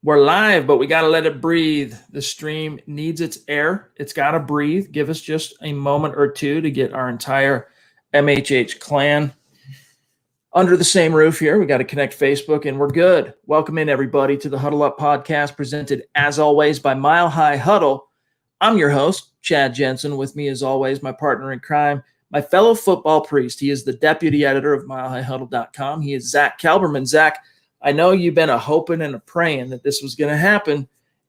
We're live, but we got to let it breathe. The stream needs its air. It's got to breathe. Give us just a moment or two to get our entire MHH clan under the same roof here. We got to connect Facebook, and we're good. Welcome in, everybody, to the Huddle Up podcast, presented, as always, by Mile High Huddle. I'm your host, Chad Jensen. With me, as always, my partner in crime, my fellow football priest. He is the deputy editor of milehighhuddle.com. He is Zack Kelberman. Zack, I know you've been a hoping and a praying that this was going to happen,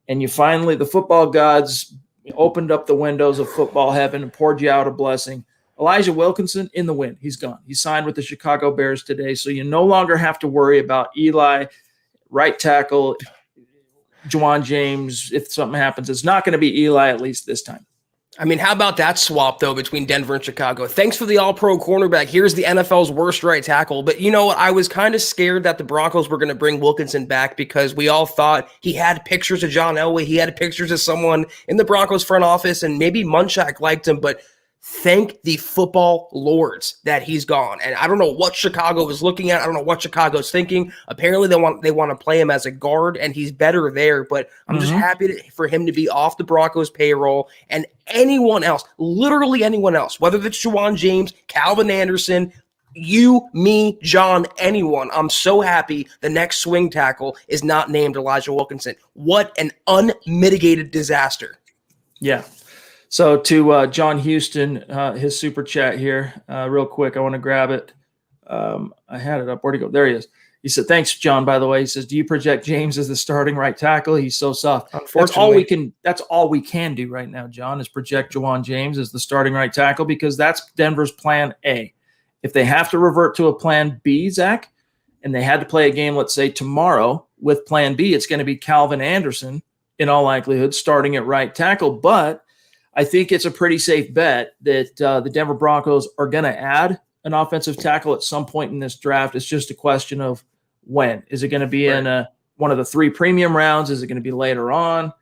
and you finally, the football gods opened up the windows of football heaven and poured you out a blessing. Elijah Wilkinson in the win. He's gone. He signed with the Chicago Bears today, so you no longer have to worry about Eli, right tackle, Juwan James. If something happens, it's not going to be Eli, at least this time. I mean, how about that swap, though, between Denver and Chicago? Thanks for the all-pro cornerback. Here's the NFL's worst right tackle. But you know what? I was kind of scared that the Broncos were going to bring Wilkinson back because we all thought he had pictures of John Elway. He had pictures of someone in the Broncos front office, and maybe Munchak liked him. But thank the football lords that he's gone. And I don't know what Chicago is looking at. I don't know what Chicago's thinking. Apparently, they want to play him as a guard, and he's better there. But I'm just happy for him to be off the Broncos payroll. And anyone else, literally anyone else, whether it's Juwan James, Calvin Anderson, you, me, John, anyone, I'm so happy the next swing tackle is not named Elijah Wilkinson. What an unmitigated disaster. Yeah. So to John Houston, his super chat here, real quick, I want to grab it. I had it up. Where'd he go? There he is. He said, thanks, John, by the way. He says, do you project James as the starting right tackle? He's so soft. Unfortunately. That's all we can do right now, John, is project Juwan James as the starting right tackle, because that's Denver's plan A. If they have to revert to a plan B, Zach, and they had to play a game, let's say tomorrow, with plan B, it's going to be Calvin Anderson, in all likelihood, starting at right tackle. But I think it's a pretty safe bet that the Denver Broncos are going to add an offensive tackle at some point in this draft. It's just a question of when. Is it going to be in one of the 3 premium rounds? Is it going to be later on?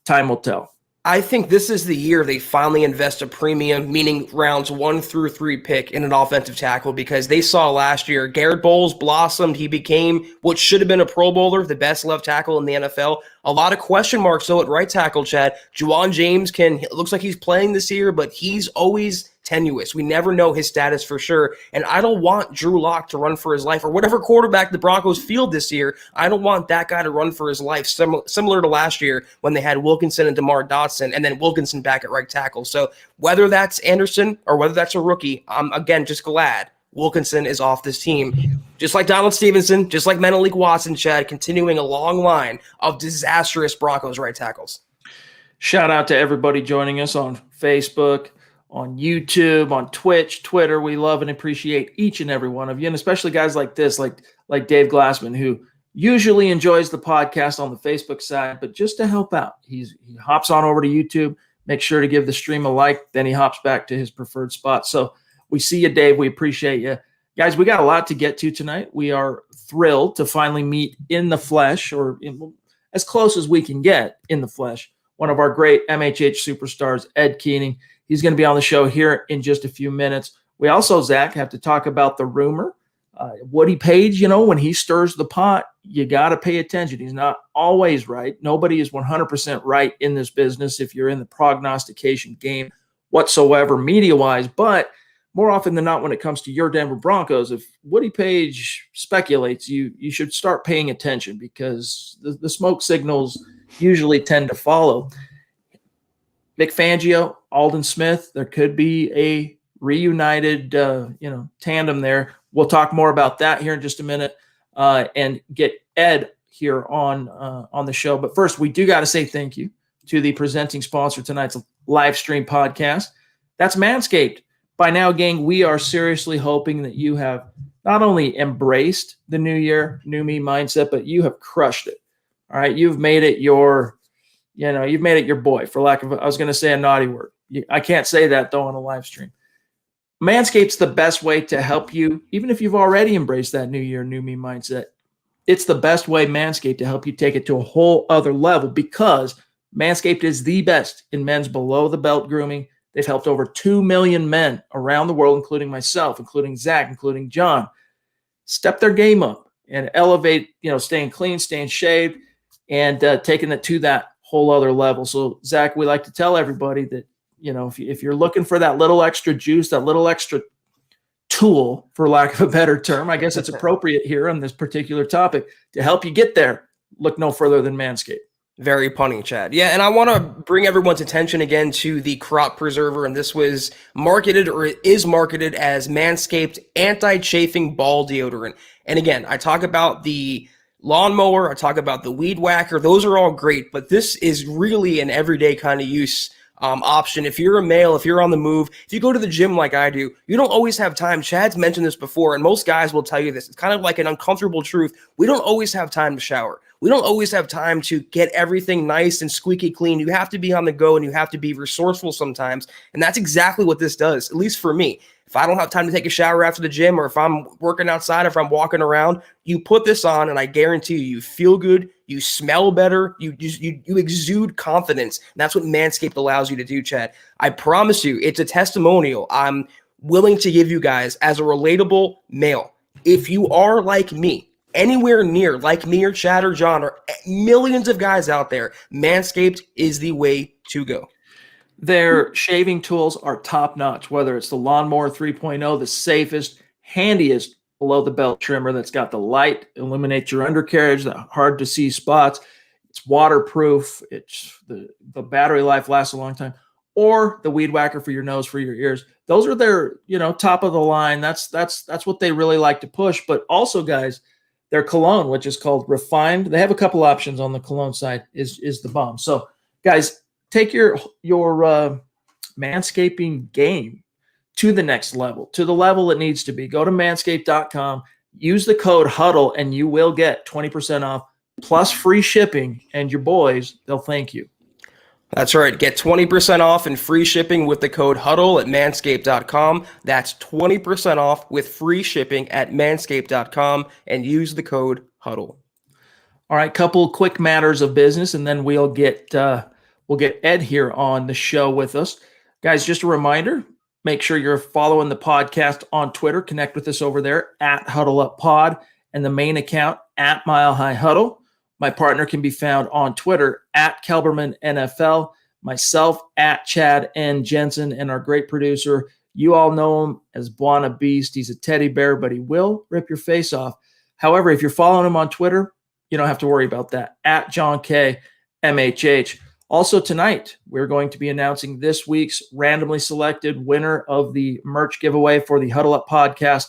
Time will tell. I think this is the year they finally invest a premium, meaning rounds 1 through 3 pick in an offensive tackle, because they saw last year Garrett Bowles blossomed. He became what should have been a Pro Bowler, the best left tackle in the NFL. A lot of question marks, though, at right tackle, Chad. Juwan James it looks like he's playing this year, but he's always tenuous. We never know his status for sure. And I don't want Drew Lock to run for his life, or whatever quarterback the Broncos field this year. I don't want that guy to run for his life, similar to last year when they had Wilkinson and DeMar Dotson, and then Wilkinson back at right tackle. So whether that's Anderson or whether that's a rookie, I'm, again, just glad Wilkinson is off this team. Just like Donald Stevenson, just like Menelik Watson, Chad, continuing a long line of disastrous Broncos right tackles. Shout out to everybody joining us on Facebook, on YouTube, on Twitch, Twitter. We love and appreciate each and every one of you, and especially guys like this, like Dave Glassman, who usually enjoys the podcast on the Facebook side, but just to help out, he hops on over to YouTube, make sure to give the stream a like, then he hops back to his preferred spot. So we see you, Dave. We appreciate you. Guys, we got a lot to get to tonight. We are thrilled to finally meet in the flesh, or as close as we can get in the flesh, one of our great MHH superstars, Ed Keating. He's going to be on the show here in just a few minutes. We also, Zach, have to talk about the rumor. Woody Page, when he stirs the pot, you got to pay attention. He's not always right. Nobody is 100% right in this business if you're in the prognostication game whatsoever, media-wise. But more often than not, when it comes to your Denver Broncos, if Woody Page speculates, you should start paying attention, because the smoke signals usually tend to follow. Vic Fangio, Aldon Smith, there could be a reunited, tandem there. We'll talk more about that here in just a minute, and get Ed here on the show. But first, we do got to say thank you to the presenting sponsor tonight's live stream podcast. That's Manscaped. By now, gang, we are seriously hoping that you have not only embraced the new year, new me mindset, but you have crushed it. All right, you've made it your boy, for lack of, I was going to say a naughty word. I can't say that, though, on a live stream. Manscaped's the best way to help you, even if you've already embraced that new year, new me mindset. It's the best way, Manscaped, to help you take it to a whole other level, because Manscaped is the best in men's below-the-belt grooming. They've helped over 2 million men around the world, including myself, including Zach, including John, step their game up and elevate, staying clean, staying shaved. and taking it to that whole other level. So, Zach, we like to tell everybody that, if you're looking for that little extra juice, that little extra tool, for lack of a better term, I guess it's appropriate here on this particular topic, to help you get there, look no further than Manscaped. Very punny, Chad. Yeah, and I want to bring everyone's attention again to the crop preserver, and this was marketed, or it is marketed, as Manscaped anti-chafing ball deodorant. And again, I talk about the lawnmower, I talk about the weed whacker. Those are all great, but this is really an everyday kind of use option. If you're a male, if you're on the move, if you go to the gym like I do, you don't always have time. Chad's mentioned this before, and most guys will tell you this. It's kind of like an uncomfortable truth. We don't always have time to shower. We don't always have time to get everything nice and squeaky clean. You have to be on the go, and you have to be resourceful sometimes. And that's exactly what this does, at least for me. If I don't have time to take a shower after the gym, or if I'm working outside, if I'm walking around, you put this on, and I guarantee you feel good, you smell better, you exude confidence. And that's what Manscaped allows you to do, Chad. I promise you, it's a testimonial I'm willing to give you guys as a relatable male. If you are like me, anywhere near like me or Chad or John or millions of guys out there, Manscaped is the way to go. Their shaving tools are top notch, whether it's the Lawnmower 3.0, the safest, handiest below the belt trimmer that's got the light, illuminates your undercarriage, the hard to see spots. It's waterproof. It's the battery life lasts a long time. Or the weed whacker for your nose, for your ears. Those are their, top of the line. That's what they really like to push. But also, guys, their cologne, which is called Refined, they have a couple options on the cologne side, is the bomb. So, guys, take your manscaping game to the next level, to the level it needs to be. Go to manscaped.com, use the code HUDDLE, and you will get 20% off plus free shipping. And your boys, they'll thank you. That's right. Get 20% off and free shipping with the code HUDDLE at manscaped.com. That's 20% off with free shipping at manscaped.com, and use the code HUDDLE. All right, couple quick matters of business, and then we'll get Ed here on the show with us. Guys, just a reminder, make sure you're following the podcast on Twitter. Connect with us over there at HuddleUpPod, and the main account at Mile High Huddle. My partner can be found on Twitter at Kelberman NFL, myself at Chad and Jensen, and our great producer, you all know him as Buana Beast. He's a teddy bear, but he will rip your face off. However, if you're following him on Twitter, you don't have to worry about that. At John K. MHH. Also tonight, we're going to be announcing this week's randomly selected winner of the merch giveaway for the Huddle Up Podcast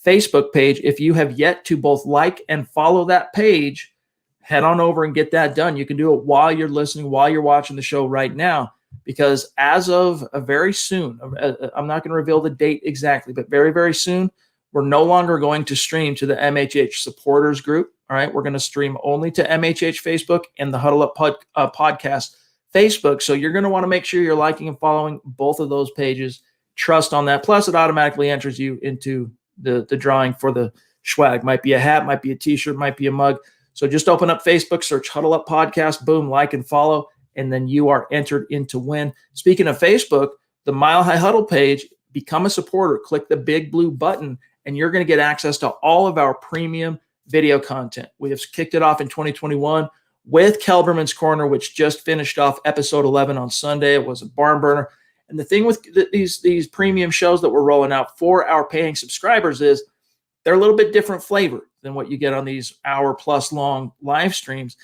Facebook page. If you have yet to both like and follow that page, head on over and get that done. You can do it while you're listening, while you're watching the show right now, because as of very soon, I'm not going to reveal the date exactly, but very, very soon, we're no longer going to stream to the MHH supporters group. All right, we're going to stream only to MHH Facebook and the Huddle Up Podcast Facebook. So you're going to want to make sure you're liking and following both of those pages. Trust on that. Plus, it automatically enters you into the drawing for the swag. Might be a hat, might be a T-shirt, might be a mug. So just open up Facebook, search Huddle Up Podcast, boom, like and follow, and then you are entered in to win. Speaking of Facebook, the Mile High Huddle page, become a supporter. Click the big blue button, and you're going to get access to all of our premium video content. We have kicked it off in 2021 with Kelberman's Corner, which just finished off episode 11 on Sunday. It was a barn burner. And the thing with these premium shows that we're rolling out for our paying subscribers is they're a little bit different flavor than what you get on these hour-plus long live streams.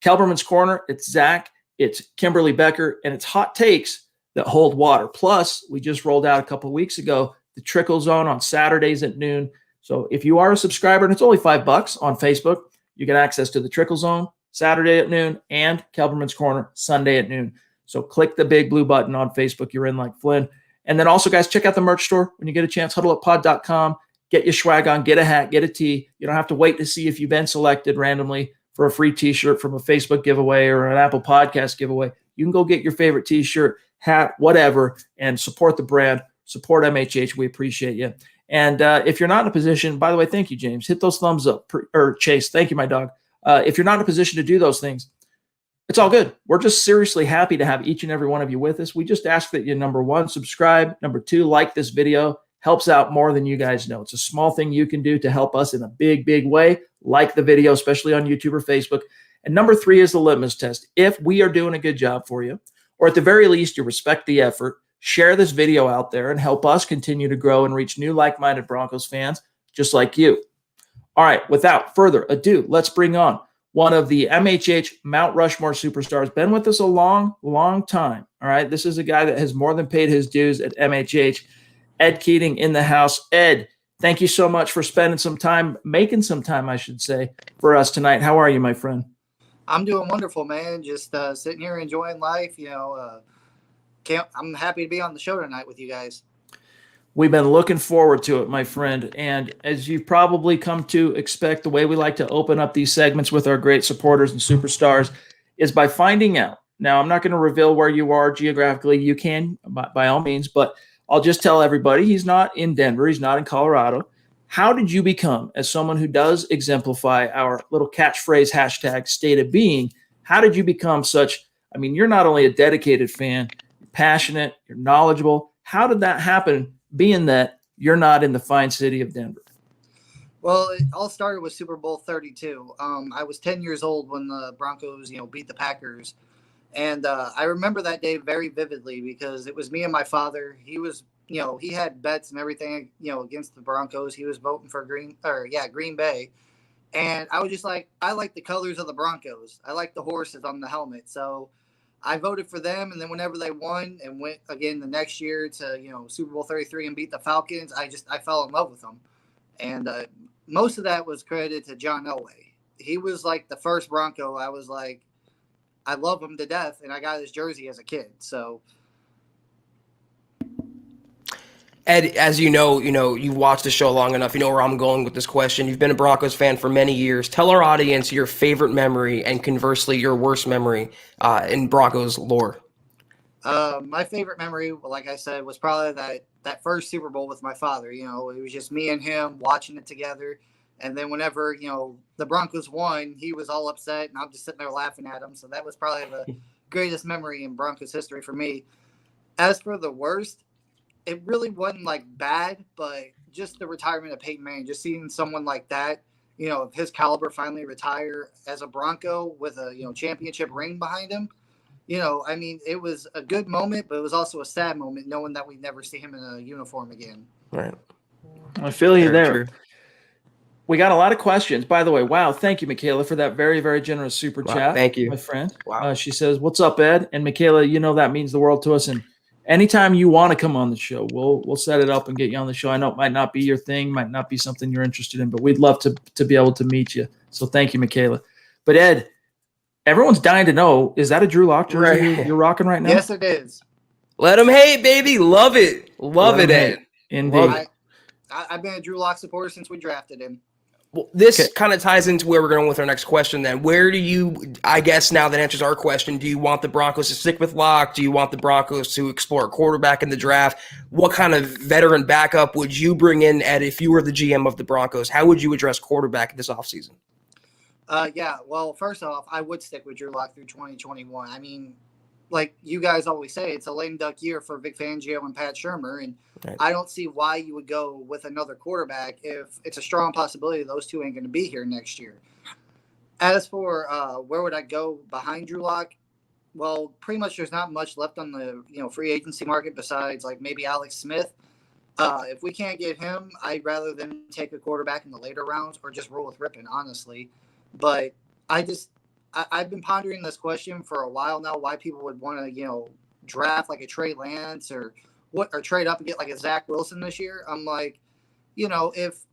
Kelberman's Corner, it's Zach, it's Kimberly Becker, and it's hot takes that hold water. Plus, we just rolled out a couple of weeks ago the Trickle Zone on Saturdays at noon. So if you are a subscriber, and it's only $5 on Facebook, you get access to the Trickle Zone Saturday at noon and Kelberman's Corner Sunday at noon. So click the big blue button on Facebook. You're in like Flynn. And then also, guys, check out the merch store when you get a chance, huddleuppod.com. Get your swag on, get a hat, get a tee. You don't have to wait to see if you've been selected randomly for a free T-shirt from a Facebook giveaway or an Apple Podcast giveaway. You can go get your favorite T-shirt, hat, whatever, and support the brand, support MHH. We appreciate you. And if you're not in a position, by the way, thank you, James. Hit those thumbs up. Or Chase, thank you, my dog. If you're not in a position to do those things, it's all good. We're just seriously happy to have each and every one of you with us. We just ask that you, number one, subscribe. Number two, like this video. helps out more than you guys know. It's a small thing you can do to help us in a big, big way. Like the video, especially on YouTube or Facebook. And number 3 is the litmus test. If we are doing a good job for you, or at the very least, you respect the effort, share this video out there and help us continue to grow and reach new like-minded Broncos fans just like you. All right, without further ado, let's bring on one of the MHH Mount Rushmore superstars. Been with us a long, long time. All right, this is a guy that has more than paid his dues at MHH. Ed Keating in the house. Ed, thank you so much for spending some time, making some time, I should say, for us tonight. How are you, my friend? I'm doing wonderful, man. Just sitting here enjoying life. I'm happy to be on the show tonight with you guys. We've been looking forward to it, my friend. And as you've probably come to expect, the way we like to open up these segments with our great supporters and superstars is by finding out. Now, I'm not going to reveal where you are geographically. You can, by all means, but I'll just tell everybody he's not in Denver. He's not in Colorado. How did you become, as someone who does exemplify our little catchphrase hashtag state of being, how did you become such, I mean, you're not only a dedicated fan, you're passionate, you're knowledgeable. How did that happen, being that you're not in the fine city of Denver? Well, it all started with Super Bowl 32. I was 10 years old when the Broncos, beat the Packers. And I remember that day very vividly because it was me and my father. He was, he had bets and everything, against the Broncos. He was voting for Green Bay. And I was just like, I like the colors of the Broncos. I like the horses on the helmet. So I voted for them. And then whenever they won and went again the next year to, Super Bowl 33 and beat the Falcons, I fell in love with them. And most of that was credited to John Elway. He was like the first Bronco. I was like, I love him to death, and I got his jersey as a kid. So, Ed, as you know, you've watched the show long enough. You know where I'm going with this question. You've been a Broncos fan for many years. Tell our audience your favorite memory and conversely your worst memory in Broncos lore. My favorite memory, like I said, was probably that first Super Bowl with my father. It was just me and him watching it together. And then whenever, the Broncos won, he was all upset, and I'm just sitting there laughing at him. So that was probably the greatest memory in Broncos history for me. As for the worst, it really wasn't, bad, but just the retirement of Peyton Manning, just seeing someone like that, of his caliber finally retire as a Bronco with a, championship ring behind him. It was a good moment, but it was also a sad moment knowing that we'd never see him in a uniform again. Right. I feel you there. True. We got a lot of questions. By the way, wow, thank you, Michaela, for that very, very generous super chat. Thank you, my friend. Wow. She says, "What's up, Ed?" And Michaela, that means the world to us. And anytime you want to come on the show, we'll set it up and get you on the show. I know it might not be your thing, might not be something you're interested in, but we'd love to be able to meet you. So thank you, Michaela. But Ed, everyone's dying to know, is that a Drew Lock jersey you're rocking right now? Yes, it is. Let him hate, baby. Love it. Love it, Ed. Indeed. I've been a Drew Lock supporter since we drafted him. Well, this kind of ties into where we're going with our next question then. Where do you, I guess now that answers our question, do you want the Broncos to stick with Locke? Do you want the Broncos to explore a quarterback in the draft? What kind of veteran backup would you bring in, Ed, if you were the GM of the Broncos? How would you address quarterback this offseason? Well, first off, I would stick with Drew Lock through 2021. I mean, like you guys always say, it's a lame duck year for Vic Fangio and Pat Shurmur, and right. I don't see why you would go with another quarterback if it's a strong possibility those two ain't going to be here next year. As for where would I go behind Drew Lock? Well, pretty much there's not much left on the free agency market besides like maybe Alex Smith. If we can't get him, I'd rather than take a quarterback in the later rounds or just roll with Rippon, honestly. But I've been pondering this question for a while now, why people would want to, draft like a Trey Lance or trade up and get like a Zach Wilson this year. I'm like, if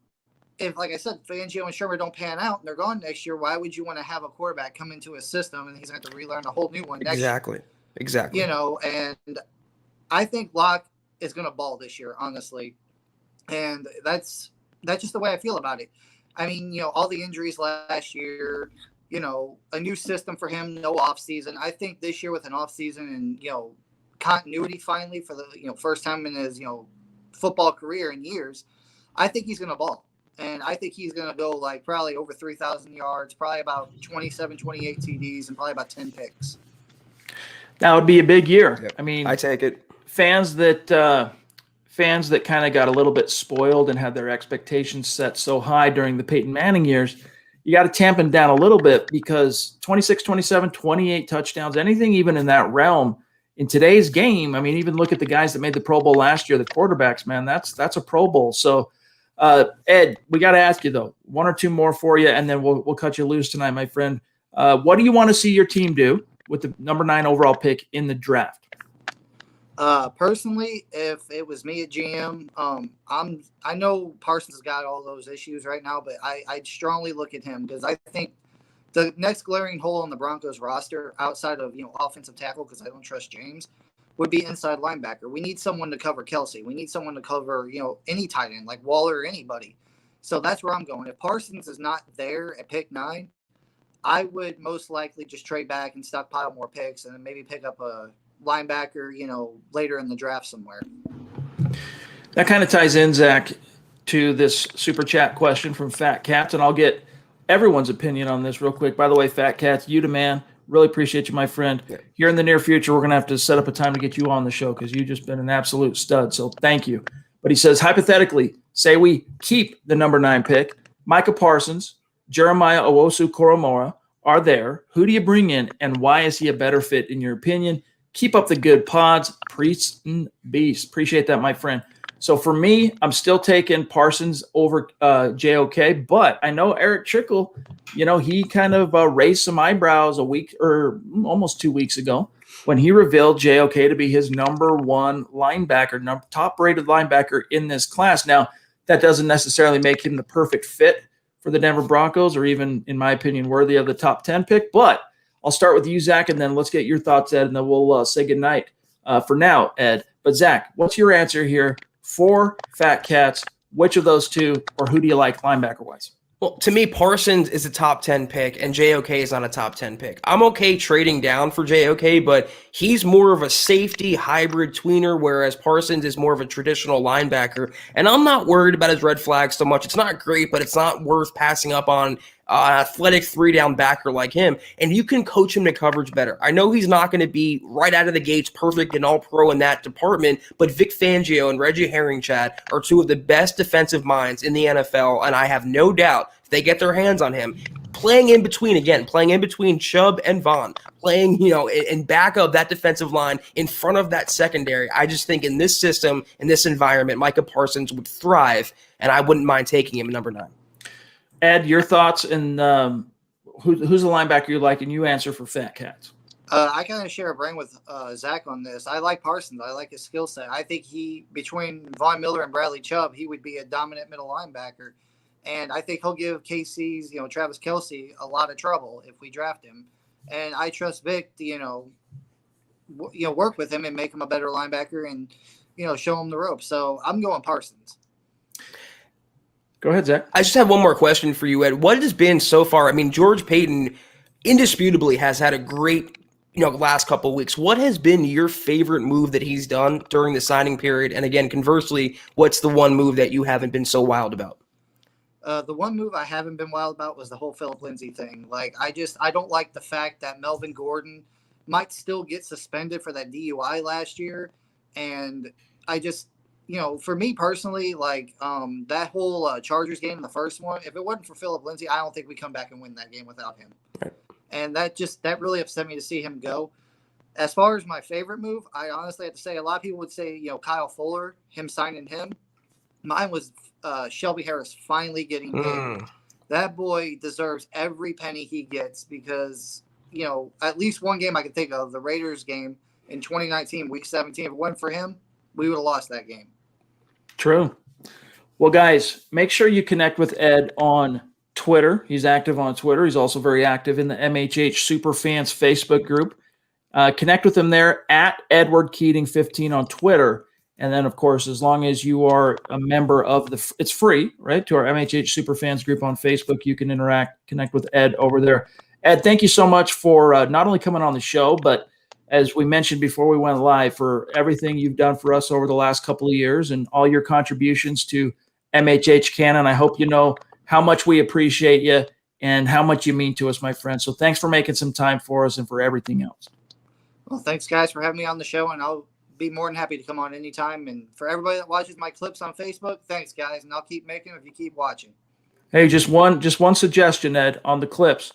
like I said, Fangio and Shurmur don't pan out and they're gone next year, why would you want to have a quarterback come into a system and he's going to have to relearn a whole new one next year? Exactly. And I think Locke is going to ball this year, honestly. And that's just the way I feel about it. I mean, all the injuries last year, a new system for him, no off season. I think this year with an off season and, continuity finally for the, first time in his, football career in years, I think he's going to ball. And I think he's going to go like probably over 3,000 yards, probably about 27, 28 TDs, and probably about 10 picks. That would be a big year. Yep. I mean, I take it. Fans that fans that kind of got a little bit spoiled and had their expectations set so high during the Peyton Manning years, you got to tampen down a little bit, because 26, 27, 28 touchdowns, anything even in that realm in today's game. I mean, even look at the guys that made the Pro Bowl last year, the quarterbacks, man, that's a Pro Bowl. So, Ed, we got to ask you though, one or two more for you, and then we'll cut you loose tonight, my friend. What do you want to see your team do with the number 9 overall pick in the draft? Personally, if it was me at GM, I know Parsons has got all those issues right now, but I'd strongly look at him, because I think the next glaring hole on the Broncos roster outside of, offensive tackle, because I don't trust James, would be inside linebacker. We need someone to cover Kelsey. We need someone to cover, any tight end like Waller or anybody. So that's where I'm going. If Parsons is not there at pick 9, I would most likely just trade back and stockpile more picks, and then maybe pick up a linebacker, later in the draft somewhere. That kind of ties in, Zach, to this super chat question from Fat Cats, and I'll get everyone's opinion on this real quick. By the way, Fat Cats, you the man. Really appreciate you, my friend. Yeah. Here in the near future, we're going to have to set up a time to get you on the show, because you've just been an absolute stud. So thank you. But he says, hypothetically, say we keep the number 9 pick, Micah Parsons, Jeremiah Owusu-Koramoah are there. Who do you bring in, and why is he a better fit in your opinion? Keep up the good pods, Priests and Beasts. Appreciate that, my friend. So for me, I'm still taking Parsons over JOK, but I know Eric Trickle, he kind of raised some eyebrows a week or almost 2 weeks ago when he revealed JOK to be his number 1 linebacker, top-rated linebacker in this class. Now, that doesn't necessarily make him the perfect fit for the Denver Broncos, or even, in my opinion, worthy of the top 10 pick, but I'll start with you, Zach, and then let's get your thoughts, Ed, and then we'll say goodnight for now, Ed. But, Zach, what's your answer here for Fat Cats? Which of those two, or who do you like linebacker-wise? Well, to me, Parsons is a top 10 pick, and JOK is not a top 10 pick. I'm okay trading down for JOK, but he's more of a safety hybrid tweener, whereas Parsons is more of a traditional linebacker. And I'm not worried about his red flags so much. It's not great, but it's not worth passing up on athletic 3-down backer like him, and you can coach him to coverage better. I know he's not going to be right out of the gates perfect and all pro in that department, but Vic Fangio and Reggie Herringchad are 2 of the best defensive minds in the NFL, and I have no doubt if they get their hands on him, playing in between Chubb and Vaughn, playing, in back of that defensive line, in front of that secondary. I just think in this system, in this environment, Micah Parsons would thrive, and I wouldn't mind taking him at number 9. Ed, your thoughts, and who's the linebacker you like, and you answer for Fat Cats. I kind of share a brain with Zach on this. I like Parsons. I like his skill set. I think between Von Miller and Bradley Chubb, he would be a dominant middle linebacker. And I think he'll give KC's, Travis Kelce a lot of trouble if we draft him. And I trust Vic to, work with him and make him a better linebacker and, show him the ropes. So I'm going Parsons. Go ahead, Zach. I just have one more question for you, Ed. What has been so far? I mean, George Paton indisputably has had a great, last couple of weeks. What has been your favorite move that he's done during the signing period? And again, conversely, what's the one move that you haven't been so wild about? The one move I haven't been wild about was the whole Philip Lindsay thing. Like, I don't like the fact that Melvin Gordon might still get suspended for that DUI last year. And I just, for me personally, like that whole Chargers game, the first one, if it wasn't for Philip Lindsay, I don't think we come back and win that game without him. Right. And that really upset me to see him go. As far as my favorite move, I honestly have to say, a lot of people would say, Kyle Fuller, him signing him. Mine was Shelby Harris finally getting paid. That boy deserves every penny he gets because, at least one game I can think of, the Raiders game in 2019, week 17, if it wasn't for him, we would have lost that game. True. Well, guys, make sure you connect with Ed on Twitter. He's active on Twitter. He's also very active in the MHH Superfans Facebook group. Connect with him there at Edward Keating 15 on Twitter. And then, of course, as long as you are a member of it's free, right, to our MHH Superfans group on Facebook, you can connect with Ed over there. Ed, thank you so much for not only coming on the show, but as we mentioned before we went live, for everything you've done for us over the last couple of years and all your contributions to MHH Canon. I hope you know how much we appreciate you and how much you mean to us, my friend. So thanks for making some time for us and for everything else. Well, thanks, guys, for having me on the show, and I'll be more than happy to come on anytime. And for everybody that watches my clips on Facebook, thanks, guys. And I'll keep making them if you keep watching. Hey, just one suggestion, Ed, on the clips.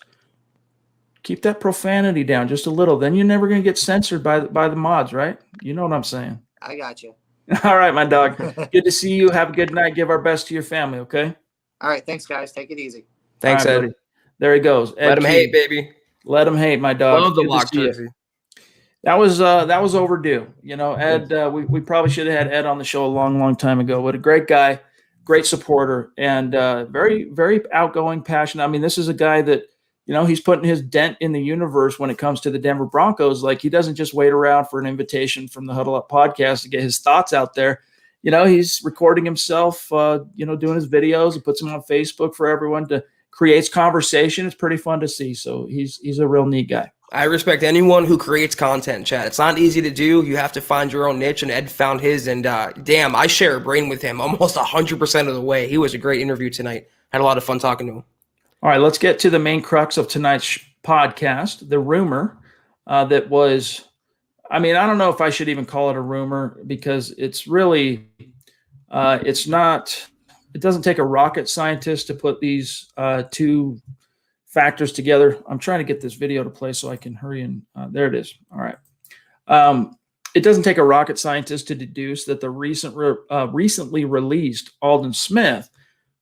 Keep that profanity down just a little. Then you're never going to get censored by the mods, right? You know what I'm saying. I got you. All right, my dog. Good to see you. Have a good night. Give our best to your family, okay? All right. Thanks, guys. Take it easy. Thanks, right, Ed. buddy. There he goes. Ed Let him Keating. hate, baby. Let him hate, my dog. Love the Good to lock see you. jersey. That was overdue. You know, Ed, we probably should have had Ed on the show a long time ago. What a great guy, great supporter, and very, very outgoing, passionate. I mean, this is a guy that, you know, he's putting his dent in the universe when it comes to the Denver Broncos. Like, he doesn't just wait around for an invitation from the Huddle Up podcast to get his thoughts out there. You know, he's recording himself, doing his videos and puts them on Facebook for everyone to creates conversation. It's pretty fun to see. So he's a real neat guy. I respect anyone who creates content, Chad. It's not easy to do. You have to find your own niche, and Ed found his. And damn, I share a brain with him almost 100% of the way. He was a great interview tonight. Had a lot of fun talking to him. All right, let's get to the main crux of tonight's podcast, the rumor that was, I mean, I don't know if I should even call it a rumor because it's really, it's not, it doesn't take a rocket scientist to put these two factors together. I'm trying to get this video to play so I can hurry and there it is. All right. It doesn't take a rocket scientist to deduce that the recently released Aldon Smith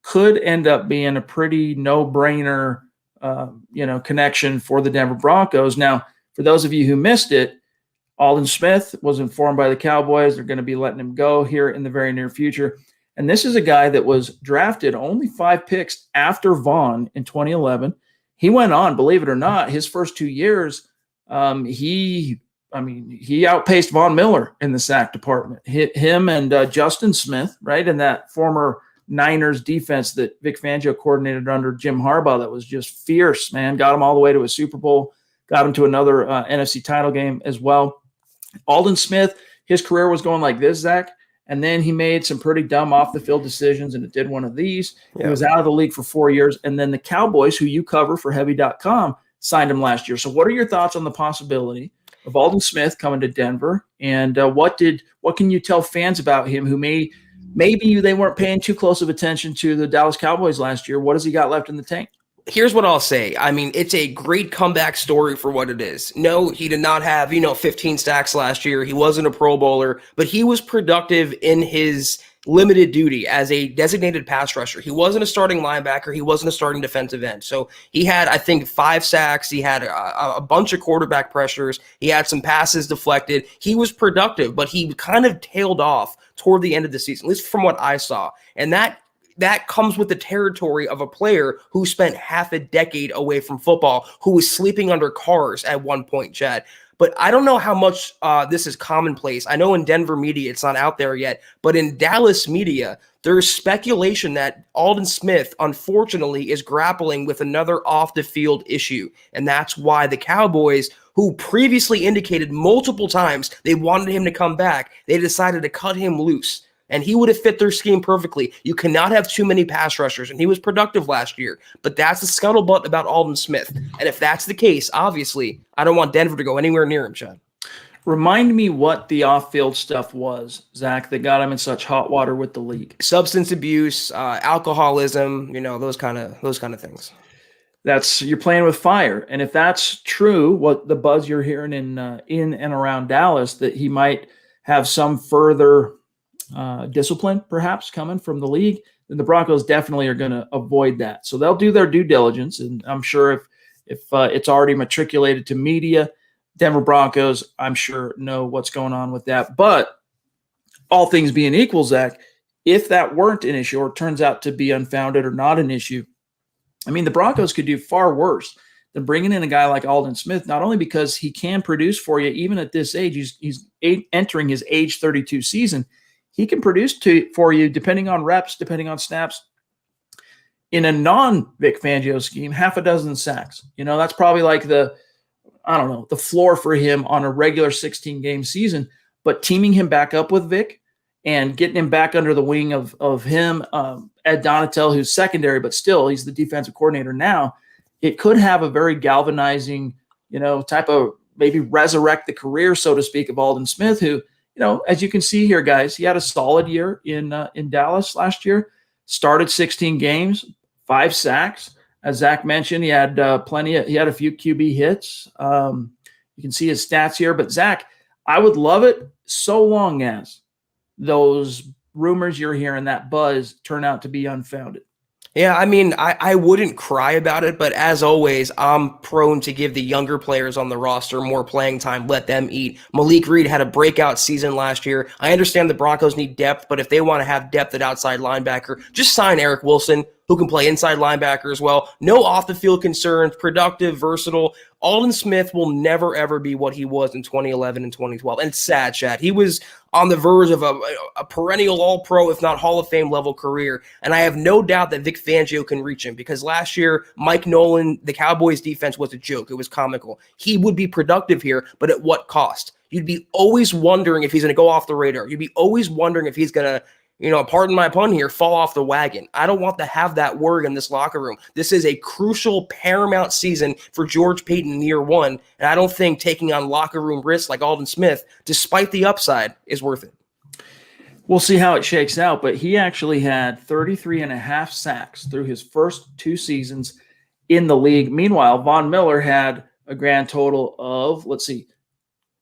could end up being a pretty no-brainer, connection for the Denver Broncos. Now, for those of you who missed it, Aldon Smith was informed by the Cowboys they're going to be letting him go here in the very near future. And this is a guy that was drafted only 5 picks after Vaughn in 2011. He went on, believe it or not, his first 2 years, he outpaced Von Miller in the sack department. Him and Justin Smith, right, in that former Niners defense that Vic Fangio coordinated under Jim Harbaugh that was just fierce, man. Got him all the way to a Super Bowl, got him to another NFC title game as well. Aldon Smith, his career was going like this, Zach, and then he made some pretty dumb off-the-field decisions, and it did one of these. Yeah. He was out of the league for 4 years, and then the Cowboys, who you cover for Heavy.com, signed him last year. So what are your thoughts on the possibility of Aldon Smith coming to Denver, and what can you tell fans about him who maybe they weren't paying too close of attention to the Dallas Cowboys last year? What has he got left in the tank? Here's what I'll say. I mean, it's a great comeback story for what it is. No, he did not have, 15 sacks last year. He wasn't a Pro Bowler, but he was productive in his limited duty as a designated pass rusher. He wasn't a starting linebacker. He wasn't a starting defensive end. So he had, I think, 5 sacks. He had a bunch of quarterback pressures. He had some passes deflected. He was productive, but he kind of tailed off toward the end of the season, at least from what I saw. And that comes with the territory of a player who spent half a decade away from football, who was sleeping under cars at one point, Chad. But I don't know how much this is commonplace. I know in Denver media, it's not out there yet, but in Dallas media, there's speculation that Aldon Smith, unfortunately, is grappling with another off-the-field issue. And that's why the Cowboys, who previously indicated multiple times they wanted him to come back, they decided to cut him loose. And he would have fit their scheme perfectly. You cannot have too many pass rushers, and he was productive last year. But that's the scuttlebutt about Aldon Smith. And if that's the case, obviously, I don't want Denver to go anywhere near him, Chad. Remind me what the off-field stuff was, Zach, that got him in such hot water with the league. Substance abuse, alcoholism, those kind of things. You're playing with fire. And if that's true, what the buzz you're hearing in and around Dallas, that he might have some further discipline perhaps coming from the league, then the Broncos definitely are going to avoid that. So they'll do their due diligence, and I'm sure if it's already matriculated to media, Denver Broncos, I'm sure, know what's going on with that. But all things being equal, Zach, if that weren't an issue or turns out to be unfounded or not an issue, I mean, the Broncos could do far worse than bringing in a guy like Aldon Smith, not only because he can produce for you even at this age, he's entering his age 32 season. He can produce for you, depending on reps, depending on snaps, in a non-Vic Fangio scheme, 6 sacks. That's probably like the floor for him on a regular 16-game season. But teaming him back up with Vic and getting him back under the wing of him, Ed Donatel, who's secondary, but still he's the defensive coordinator now, it could have a very galvanizing, type of maybe resurrect the career, so to speak, of Aldon Smith, who, as you can see here, guys, he had a solid year in Dallas last year. Started 16 games, 5 sacks. As Zach mentioned, he had he had a few QB hits. You can see his stats here. But Zach, I would love it so long as those rumors you're hearing, that buzz, turn out to be unfounded. Yeah, I mean, I wouldn't cry about it, but as always, I'm prone to give the younger players on the roster more playing time, let them eat. Malik Reed had a breakout season last year. I understand the Broncos need depth, but if they want to have depth at outside linebacker, just sign Eric Wilson, who can play inside linebacker as well. No off-the-field concerns, productive, versatile. Aldon Smith will never, ever be what he was in 2011 and 2012. And it's sad, Chad. He was on the verge of a perennial All-Pro, if not Hall of Fame level career. And I have no doubt that Vic Fangio can reach him, because last year, Mike Nolan, the Cowboys defense was a joke. It was comical. He would be productive here, but at what cost? You'd be always wondering if he's going to go off the radar. You'd be always wondering if he's going to, pardon my pun here, fall off the wagon. I don't want to have that worry in this locker room. This is a crucial, paramount season for George Payton in year one, and I don't think taking on locker room risks like Aldon Smith, despite the upside, is worth it. We'll see how it shakes out, but he actually had 33 and a half sacks through his first 2 seasons in the league. Meanwhile, Von Miller had a grand total of,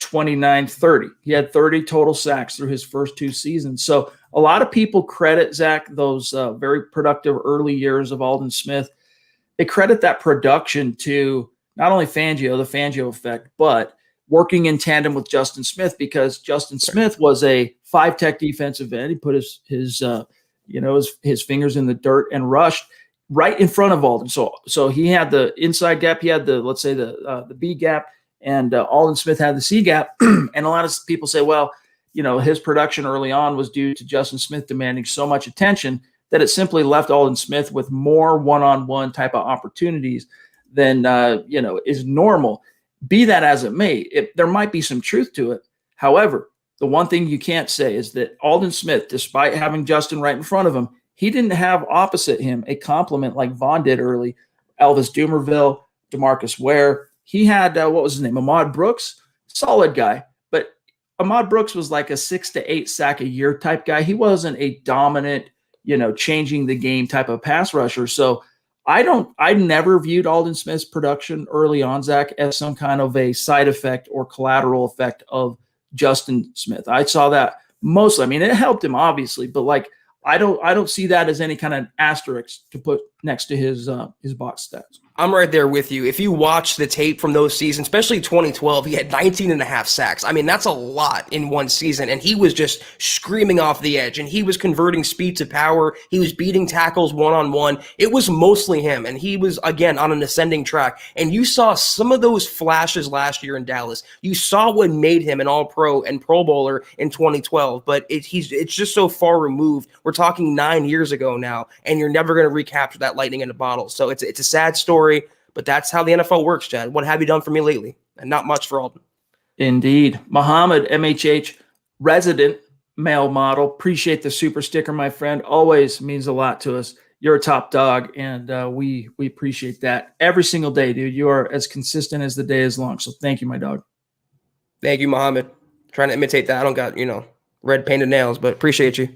29-30. He had 30 total sacks through his first 2 seasons. So a lot of people credit, Zach, those very productive early years of Aldon Smith. They credit that production to not only Fangio, the Fangio effect, but working in tandem with Justin Smith, because Justin Smith was a 5-tech defensive end. He put his fingers in the dirt and rushed right in front of Aldon. So he had the inside gap. He had the B gap. And Aldon Smith had the C gap. And a lot of people say, well, his production early on was due to Justin Smith demanding so much attention that it simply left Aldon Smith with more one-on-one type of opportunities than, is normal. Be that as it may, there might be some truth to it. However, the one thing you can't say is that Aldon Smith, despite having Justin right in front of him, he didn't have opposite him a compliment like Vaughn did early. Elvis Dumerville, DeMarcus Ware. He had, what was his name? Ahmad Brooks, solid guy. But Ahmad Brooks was like a 6 to 8 sack a year type guy. He wasn't a dominant, changing the game type of pass rusher. So I never viewed Aldon Smith's production early on, Zach, as some kind of a side effect or collateral effect of Justin Smith. I saw that mostly. I mean, it helped him obviously, but I don't see that as any kind of asterisk to put next to his box stats. I'm right there with you. If you watch the tape from those seasons, especially 2012, he had 19 and a half sacks. I mean, that's a lot in one season, and he was just screaming off the edge, and he was converting speed to power. He was beating tackles one-on-one. It was mostly him, and he was, again, on an ascending track. And you saw some of those flashes last year in Dallas. You saw what made him an All-Pro and Pro Bowler in 2012, but it's just so far removed. We're talking 9 years ago now, and you're never going to recapture that lightning in a bottle. So it's a sad story. But that's how the NFL works, Chad. What have you done for me lately? And not much for Aldon. Indeed. Muhammad, MHH resident male model. Appreciate the super sticker, my friend. Always means a lot to us. You're a top dog, and we appreciate that every single day, dude. You are as consistent as the day is long. So thank you, my dog. Thank you, Muhammad. Trying to imitate that. I don't got, red painted nails, but appreciate you.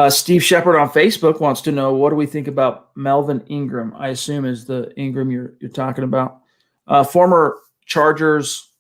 Steve Shepard on Facebook wants to know, what do we think about Melvin Ingram? I assume is the Ingram you're talking about. Former Chargers,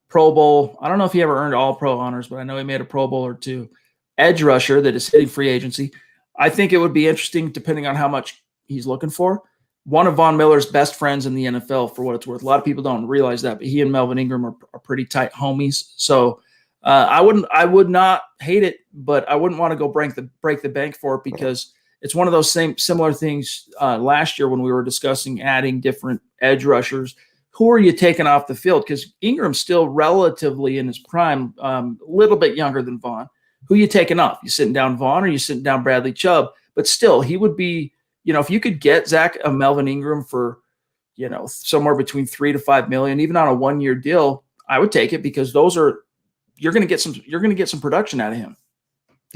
Pro Bowl. I don't know if he ever earned All-Pro honors, but I know he made a Pro Bowl or two. Edge rusher that is hitting free agency. I think it would be interesting, depending on how much he's looking for. One of Von Miller's best friends in the NFL, for what it's worth. A lot of people don't realize that, but he and Melvin Ingram are pretty tight homies. So I would not hate it, but I wouldn't want to go break the bank for it, because it's one of those similar things last year when we were discussing adding different edge rushers. Who are you taking off the field? Because Ingram's still relatively in his prime, a little bit younger than Vaughn. Who are you taking off? You sitting down Vaughn, or you sitting down Bradley Chubb? But still, he would be, if you could get Zach a Melvin Ingram for, somewhere between $3 to $5 million, even on a 1-year deal, I would take it, because you're going to get some production out of him.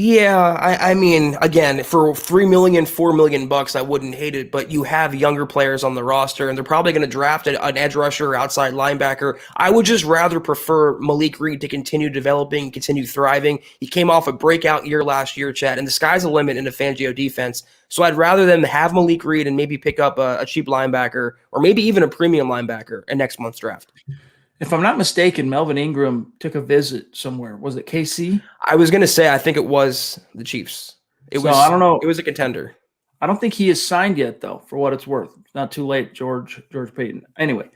Yeah, I mean, again, for $3 million, $4 million bucks, I wouldn't hate it. But you have younger players on the roster, and they're probably going to draft an edge rusher, outside linebacker. I would just rather prefer Malik Reed to continue developing, continue thriving. He came off a breakout year last year, Chad, and the sky's the limit in the Fangio defense. So I'd rather them have Malik Reed and maybe pick up a cheap linebacker or maybe even a premium linebacker in next month's draft. If I'm not mistaken, Melvin Ingram took a visit somewhere. Was it KC? I was going to say, I think it was the Chiefs. I don't know. It was a contender. I don't think he is signed yet, though, for what it's worth. It's not too late, George Payton. Anyway,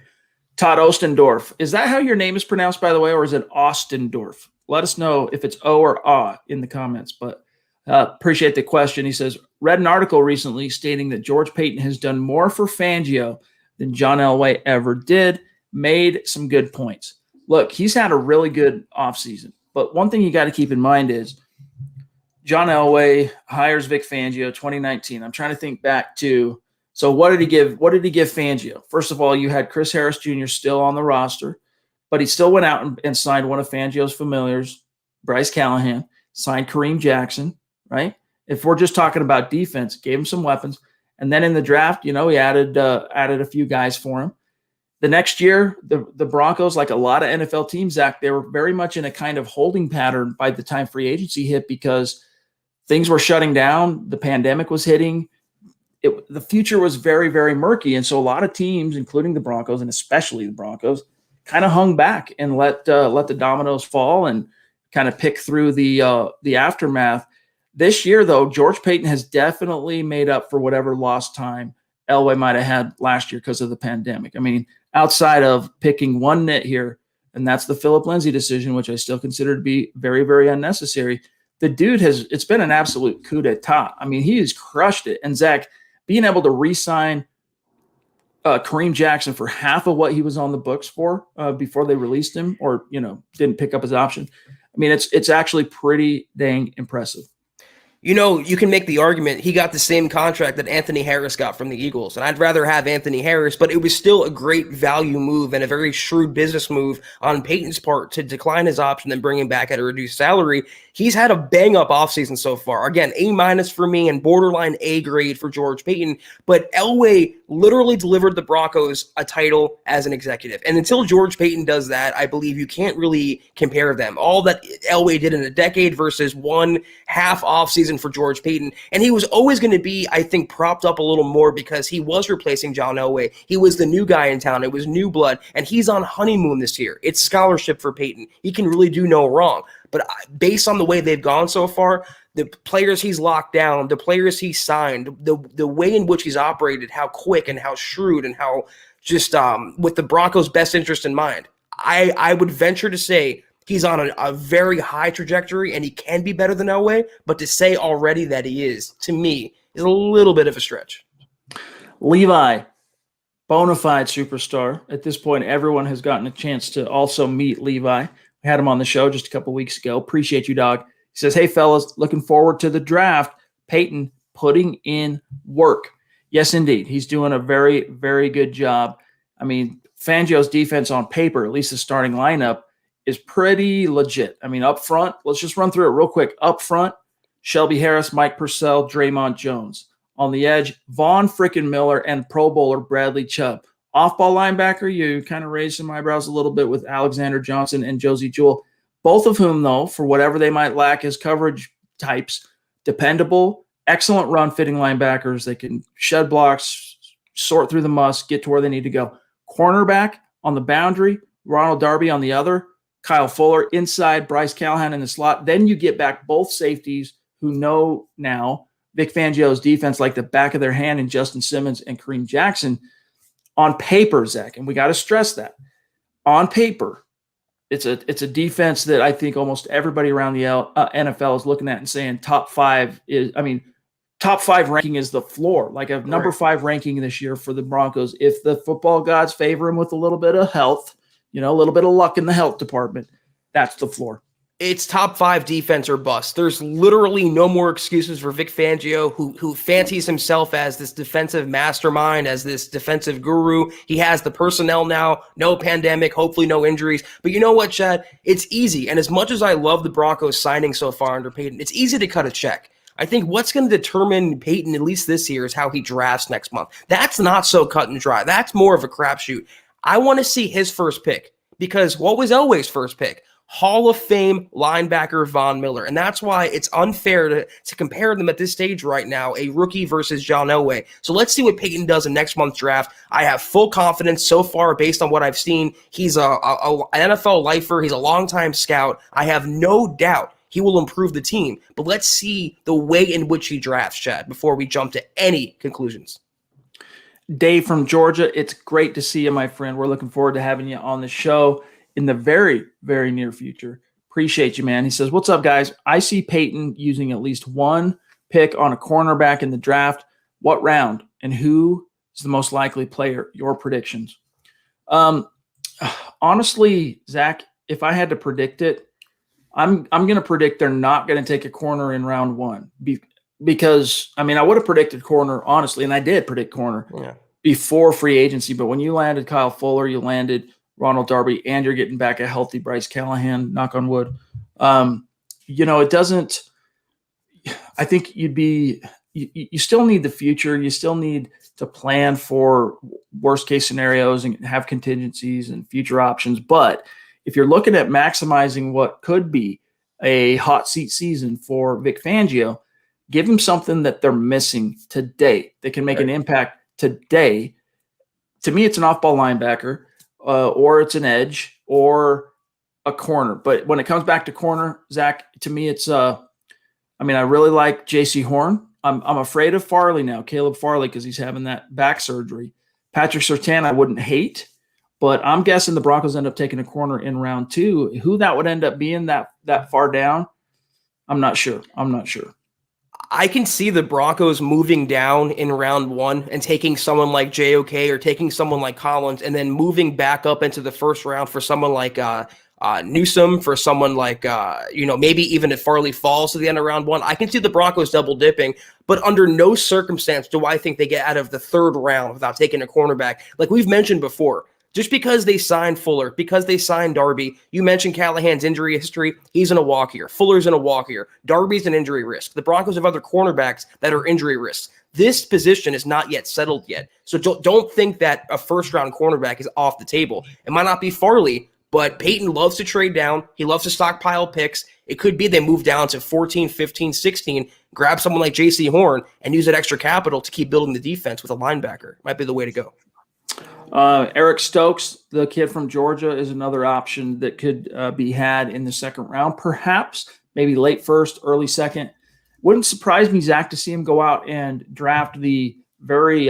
Todd Ostendorf. Is that how your name is pronounced, by the way, or is it Ostendorf? Let us know if it's O or A in the comments. But appreciate the question. He says, read an article recently stating that George Payton has done more for Fangio than John Elway ever did. Made some good points. Look, he's had a really good offseason. But one thing you got to keep in mind is John Elway hires Vic Fangio 2019. I'm trying to think back to, so what did he give Fangio? First of all, you had Chris Harris Jr. still on the roster, but he still went out and signed one of Fangio's familiars, Bryce Callahan, signed Kareem Jackson, right? If we're just talking about defense, gave him some weapons. And then in the draft, he added a few guys for him. The next year, the Broncos, like a lot of NFL teams, Zach, they were very much in a kind of holding pattern by the time free agency hit because things were shutting down. The pandemic was hitting. The future was very, very murky. And so a lot of teams, including the Broncos and especially the Broncos, kind of hung back and let the dominoes fall and kind of pick through the aftermath. This year, though, George Payton has definitely made up for whatever lost time Elway might have had last year because of the pandemic. I mean, outside of picking one nit here, and that's the Philip Lindsay decision, which I still consider to be very, very unnecessary. The dude it's been an absolute coup d'etat. I mean, he has crushed it. And Zach, being able to re-sign Kareem Jackson for half of what he was on the books for before they released him or, didn't pick up his option. I mean, it's actually pretty dang impressive. You can make the argument he got the same contract that Anthony Harris got from the Eagles, and I'd rather have Anthony Harris, but it was still a great value move and a very shrewd business move on Payton's part to decline his option and bring him back at a reduced salary. He's had a bang-up offseason so far. Again, A- for me and borderline A grade for George Payton, but Elway literally delivered the Broncos a title as an executive. And until George Payton does that, I believe you can't really compare them. All that Elway did in a decade versus one half offseason for George Payton. And he was always going to be, I think, propped up a little more because he was replacing John Elway. He was the new guy in town. It was new blood. And he's on honeymoon this year. It's scholarship for Payton. He can really do no wrong. But based on the way they've gone so far, the players he's locked down, the players he's signed, the way in which he's operated, how quick and how shrewd and how just with the Broncos' best interest in mind, I would venture to say he's on a very high trajectory and he can be better than Elway, but to say already that he is, to me, is a little bit of a stretch. Levi, bona fide superstar. At this point, everyone has gotten a chance to also meet Levi. We had him on the show just a couple weeks ago. Appreciate you, dog. He says, hey, fellas, looking forward to the draft. Payton putting in work. Yes, indeed. He's doing a very, very good job. I mean, Fangio's defense on paper, at least the starting lineup, is pretty legit. I mean, up front, let's just run through it real quick. Up front, Shelby Harris, Mike Purcell, Draymond Jones. On the edge, Vaughn frickin' Miller and Pro Bowler Bradley Chubb. Off-ball linebacker, you kind of raised some eyebrows a little bit with Alexander Johnson and Josie Jewell, both of whom, though, for whatever they might lack as coverage types, dependable, excellent run-fitting linebackers. They can shed blocks, sort through the must, get to where they need to go. Cornerback on the boundary, Ronald Darby on the other, Kyle Fuller inside, Bryce Callahan in the slot. Then you get back both safeties who know now Vic Fangio's defense like the back of their hand in Justin Simmons and Kareem Jackson. On paper, Zach, and we got to stress that, on paper, it's a defense that I think almost everybody around the NFL is looking at and saying top five ranking is the floor, like a number 5 ranking this year for the Broncos. If the football gods favor him with a little bit of health, a little bit of luck in the health department, that's the floor. It's top 5 defense or bust. There's literally no more excuses for Vic Fangio, who fancies himself as this defensive mastermind, as this defensive guru. He has the personnel now, no pandemic, hopefully no injuries. But you know what, Chad? It's easy. And as much as I love the Broncos signing so far under Peyton, it's easy to cut a check. I think what's going to determine Peyton, at least this year, is how he drafts next month. That's not so cut and dry. That's more of a crapshoot. I want to see his first pick, because what was Elway's first pick? Hall of Fame linebacker Von Miller. And that's why it's unfair to compare them at this stage right now, a rookie versus John Elway. So let's see what Peyton does in next month's draft. I have full confidence so far based on what I've seen. He's an NFL lifer. He's a longtime scout. I have no doubt he will improve the team. But let's see the way in which he drafts, Chad, before we jump to any conclusions. Dave from Georgia, it's great to see you, my friend. We're looking forward to having you on the show in the very, very near future. Appreciate you, man. He says, what's up, guys? I see Peyton using at least one pick on a cornerback in the draft. What round and who is the most likely player? Your predictions. Honestly, Zach, if I had to predict it, I'm going to predict they're not going to take a corner in round 1 because, I mean, I would have predicted corner, honestly, and I did predict corner before free agency. But when you landed Kyle Fuller, you landed Ronald Darby, and you're getting back a healthy Bryce Callahan, knock on wood. It doesn't – I think you still need the future. You still need to plan for worst-case scenarios and have contingencies and future options. But if you're looking at maximizing what could be a hot seat season for Vic Fangio, give him something that they're missing today that can make an impact today. To me, it's an off-ball linebacker. Or it's an edge or a corner. But when it comes back to corner, Zach, to me, it's I really like J.C. Horn. I'm afraid of Farley now, Caleb Farley, because he's having that back surgery. Patrick Surtain, I wouldn't hate, but I'm guessing the Broncos end up taking a corner in round 2. Who that would end up being that far down, I'm not sure. I can see the Broncos moving down in round 1 and taking someone like JOK or taking someone like Collins and then moving back up into the first round for someone like Newsome, for someone like, maybe even if Farley falls to the end of round 1. I can see the Broncos double dipping, but under no circumstance do I think they get out of the 3rd round without taking a cornerback. Like we've mentioned before, just because they signed Fuller, because they signed Darby, you mentioned Callahan's injury history. He's in a walk here. Fuller's in a walk here. Darby's an injury risk. The Broncos have other cornerbacks that are injury risks. This position is not yet settled yet. So don't think that a first-round cornerback is off the table. It might not be Farley, but Peyton loves to trade down. He loves to stockpile picks. It could be they move down to 14, 15, 16, grab someone like J.C. Horn, and use that extra capital to keep building the defense with a linebacker. Might be the way to go. Eric Stokes, the kid from Georgia, is another option that could be had in the 2nd round, perhaps maybe late 1st, early 2nd. Wouldn't surprise me, Zach, to see him go out and draft the very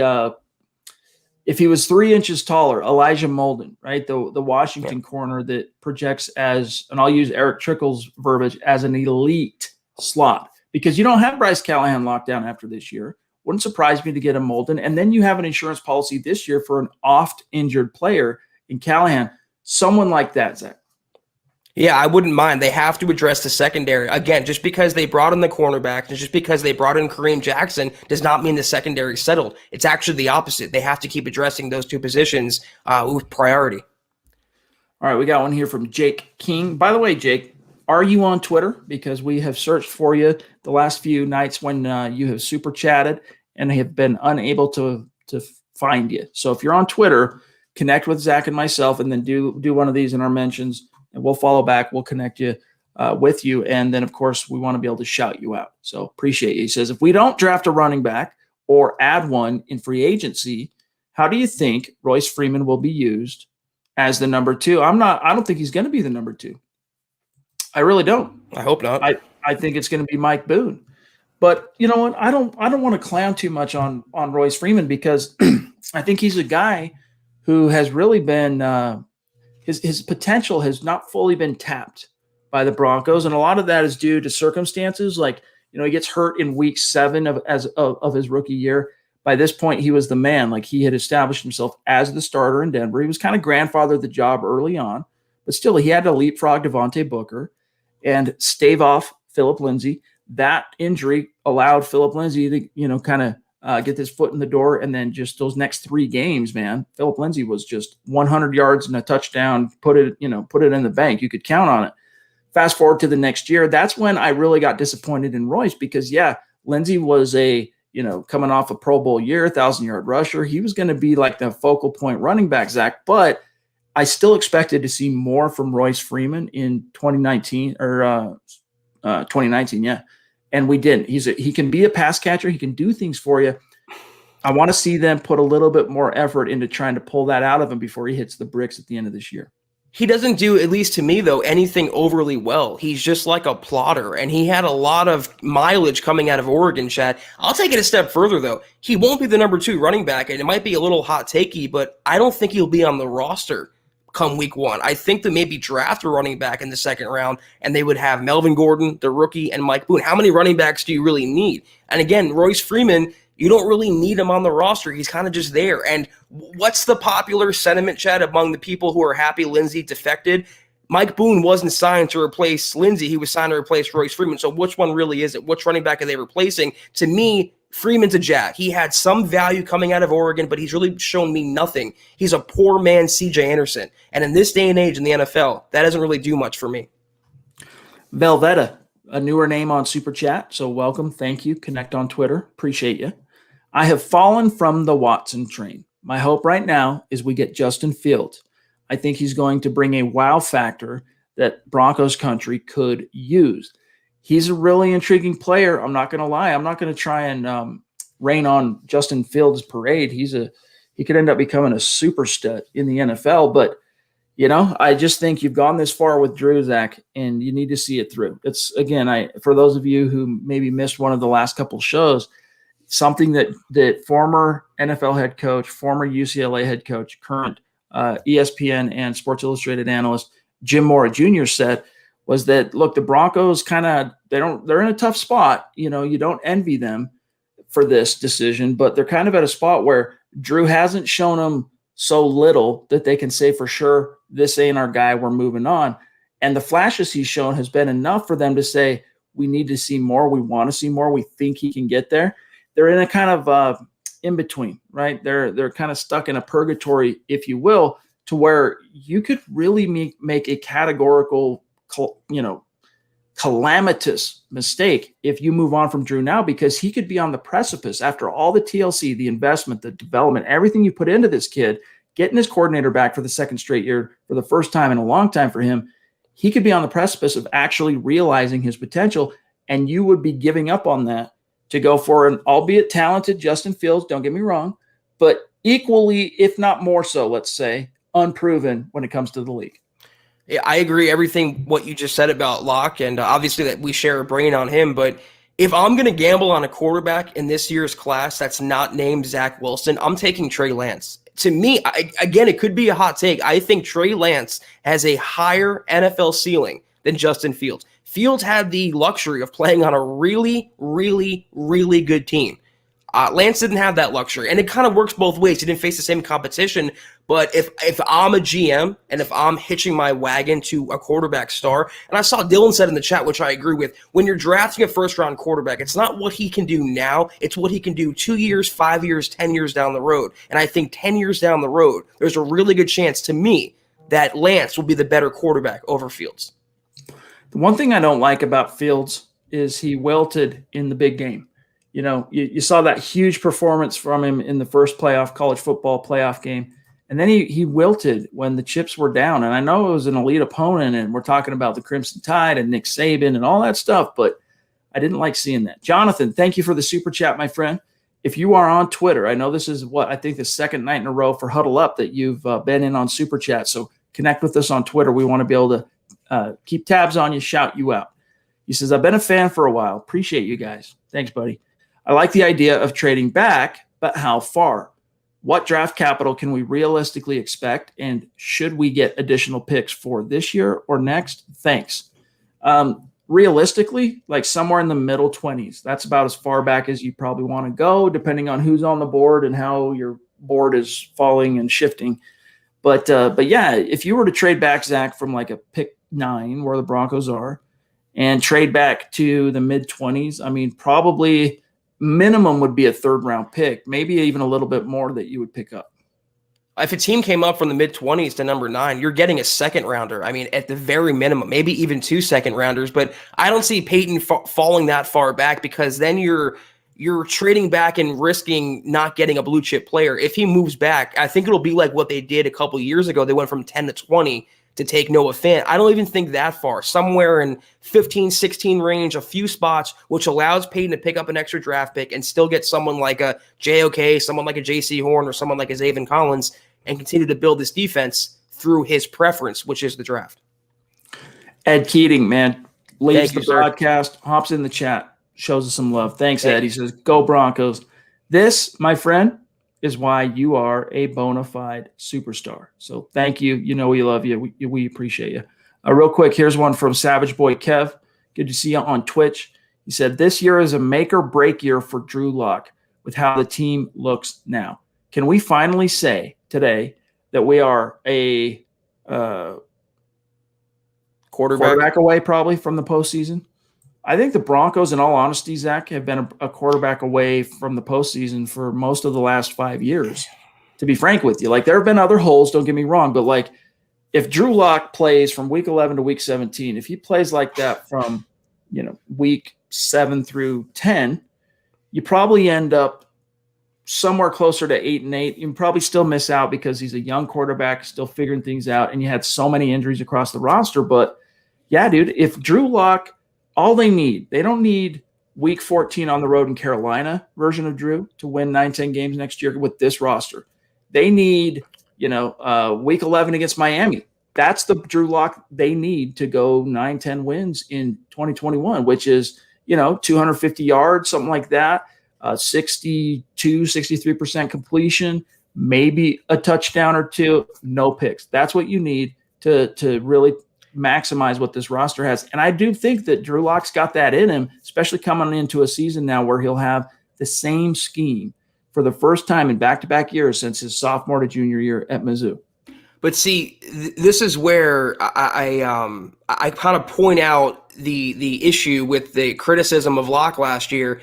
if he was 3 inches taller, Elijah Molden, right? The Washington corner that projects as, and I'll use Eric Trickle's verbiage, as an elite slot, because you don't have Bryce Callahan locked down after this year. Wouldn't surprise me to get a Molden. And then you have an insurance policy this year for an oft-injured player in Callahan. Someone like that, Zach. Yeah, I wouldn't mind. They have to address the secondary. Again, just because they brought in the cornerback and just because they brought in Kareem Jackson does not mean the secondary settled. It's actually the opposite. They have to keep addressing those 2 positions with priority. All right, we got one here from Jake King. By the way, Jake, are you on Twitter? Because we have searched for you the last few nights when you have super chatted and have been unable to find you. So if you're on Twitter, connect with Zach and myself, and then do one of these in our mentions, and we'll follow back. We'll connect you with you. And then, of course, we want to be able to shout you out. So appreciate you. He says, if we don't draft a running back or add one in free agency, how do you think Royce Freeman will be used as the number 2? I don't think he's going to be the number 2. I really don't. I hope not. I think it's going to be Mike Boone. But you know what? I don't want to clown too much on Royce Freeman, because I think he's a guy who has really been his potential has not fully been tapped by the Broncos, and a lot of that is due to circumstances. Like, he gets hurt in week 7 of his rookie year. By this point, he was the man. Like, he had established himself as the starter in Denver. He was kind of grandfathered the job early on, but still he had to leapfrog Devontae Booker. and stave off Philip Lindsay. That injury allowed Philip Lindsay to, kind of get his foot in the door. And then just those next 3 games, man, Philip Lindsay was just 100 yards and a touchdown, put it in the bank. You could count on it. Fast forward to the next year. That's when I really got disappointed in Royce because, Lindsay was coming off a Pro Bowl year, 1,000-yard rusher. He was going to be like the focal point running back, Zach, but I still expected to see more from Royce Freeman in 2019 or 2019. Yeah. And we didn't. He can be a pass catcher. He can do things for you. I want to see them put a little bit more effort into trying to pull that out of him before he hits the bricks at the end of this year. He doesn't do, at least to me, though, anything overly well. He's just like a plotter, and he had a lot of mileage coming out of Oregon, Chad. I'll take it a step further, though. He won't be the number 2 running back, and it might be a little hot takey, but I don't think he'll be on the roster come week 1. I think they maybe draft a running back in the 2nd round, and they would have Melvin Gordon, the rookie, and Mike Boone. How many running backs do you really need? And again, Royce Freeman, you don't really need him on the roster. He's kind of just there. And what's the popular sentiment, Chad, among the people who are happy Lindsay defected? Mike Boone wasn't signed to replace Lindsay. He was signed to replace Royce Freeman. So which one really is it? Which running back are they replacing? To me, Freeman's a jack. He had some value coming out of Oregon, but he's really shown me nothing. He's a poor man C.J. Anderson. And in this day and age in the NFL, that doesn't really do much for me. Velveta, a newer name on Super Chat. So welcome. Thank you. Connect on Twitter. Appreciate you. I have fallen from the Watson train. My hope right now is we get Justin Fields. I think he's going to bring a wow factor that Broncos country could use. He's a really intriguing player. I'm not going to lie. I'm not going to try and rain on Justin Fields' parade. He could end up becoming a super stud in the NFL. But, I just think you've gone this far with Drew, Zach, and you need to see it through. It's, again, for those of you who maybe missed one of the last couple shows, something that former NFL head coach, former UCLA head coach, current ESPN and Sports Illustrated analyst Jim Mora Jr. said was that, look, the Broncos they're in a tough spot. You don't envy them for this decision, but they're kind of at a spot where Drew hasn't shown them so little that they can say for sure, this ain't our guy, we're moving on. And the flashes he's shown has been enough for them to say, we need to see more. We want to see more. We think he can get there. They're in a kind of in between, right? They're kind of stuck in a purgatory, if you will, to where you could really make a categorical, calamitous mistake if you move on from Drew now, because he could be on the precipice after all the TLC, the investment, the development, everything you put into this kid, getting his coordinator back for the 2nd straight year for the first time in a long time for him. He could be on the precipice of actually realizing his potential, and you would be giving up on that to go for an albeit talented Justin Fields, don't get me wrong, but equally, if not more so, let's say, unproven when it comes to the league. Yeah, I agree everything what you just said about Locke, and obviously that we share a brain on him, but if I'm going to gamble on a quarterback in this year's class that's not named Zach Wilson, I'm taking Trey Lance. To me, again, it could be a hot take. I think Trey Lance has a higher NFL ceiling than Justin Fields. Fields had the luxury of playing on a really, really, really good team. Lance didn't have that luxury, and it kind of works both ways. He didn't face the same competition, but if I'm a GM and if I'm hitching my wagon to a quarterback star, and I saw Dylan said in the chat, which I agree with, when you're drafting a first-round quarterback, it's not what he can do now, it's what he can do 2 years, 5 years, 10 years down the road. And I think 10 years down the road, there's a really good chance to me that Lance will be the better quarterback over Fields. The one thing I don't like about Fields is he wilted in the big game. You saw that huge performance from him in the first college football playoff game. And then he wilted when the chips were down. And I know it was an elite opponent, and we're talking about the Crimson Tide and Nick Saban and all that stuff, but I didn't like seeing that. Jonathan, thank you for the super chat, my friend. If you are on Twitter, I know this is I think the 2nd night in a row for Huddle Up that you've been in on super chat. So connect with us on Twitter. We want to be able to keep tabs on you, shout you out. He says, I've been a fan for a while. Appreciate you guys. Thanks, buddy. I like the idea of trading back, but how far? What draft capital can we realistically expect? And should we get additional picks for this year or next? Thanks. Realistically, like somewhere in the middle 20s. That's about as far back as you probably want to go, depending on who's on the board and how your board is falling and shifting. But yeah, if you were to trade back, Zach, from like a pick 9 where the Broncos are, and trade back to the mid-20s, I mean, probably minimum would be a third-round pick, maybe even a little bit more that you would pick up. If a team came up from the mid-20s to number 9, you're getting a second rounder. I mean, at the very minimum, maybe even 2 second rounders. But I don't see Peyton falling that far back, because then you're trading back and risking not getting a blue chip player. If he moves back, I think it'll be like what they did a couple years ago. They went from 10 to 20 to take Noah Fant. I don't even think that far. Somewhere in 15, 16 range, a few spots, which allows Peyton to pick up an extra draft pick and still get someone like a JOK, someone like a JC Horn, or someone like a Zaven Collins, and continue to build this defense through his preference, which is the draft. Ed Keating, man, leaves the broadcast, hops in the chat, shows us some love. Thanks, Ed. He says, go Broncos. This, my friend, is why you are a bona fide superstar. So thank you. You know we love you. We appreciate you. Real quick, here's one from Savage Boy Kev. Good to see you on Twitch. He said, this year is a make or break year for Drew Lock with how the team looks now. Can we finally say today that we are a quarterback away probably from the postseason? I think the Broncos, in all honesty, Zach, have been a quarterback away from the postseason for most of the last 5 years, to be frank with you. Like, there have been other holes, don't get me wrong, but, like, if Drew Lock plays from week 11 to week 17, if he plays like that from, week 7 through 10, you probably end up somewhere closer to 8-8. You can probably still miss out because he's a young quarterback, still figuring things out, and you had so many injuries across the roster. But, yeah, dude, if Drew Lock – all they don't need week 14 on the road in Carolina version of Drew to win 9-10 games next year with this roster. They need, week 11 against Miami. That's the Drew Lock they need to go 9-10 wins in 2021, which is, 250 yards, something like that, 63% completion, maybe a touchdown or two, no picks. That's what you need to really maximize what this roster has. And I do think that Drew Lock's got that in him, especially coming into a season now where he'll have the same scheme for the first time in back-to-back years since his sophomore to junior year at Mizzou. But see, this is where I kind of point out the issue with the criticism of Lock last year.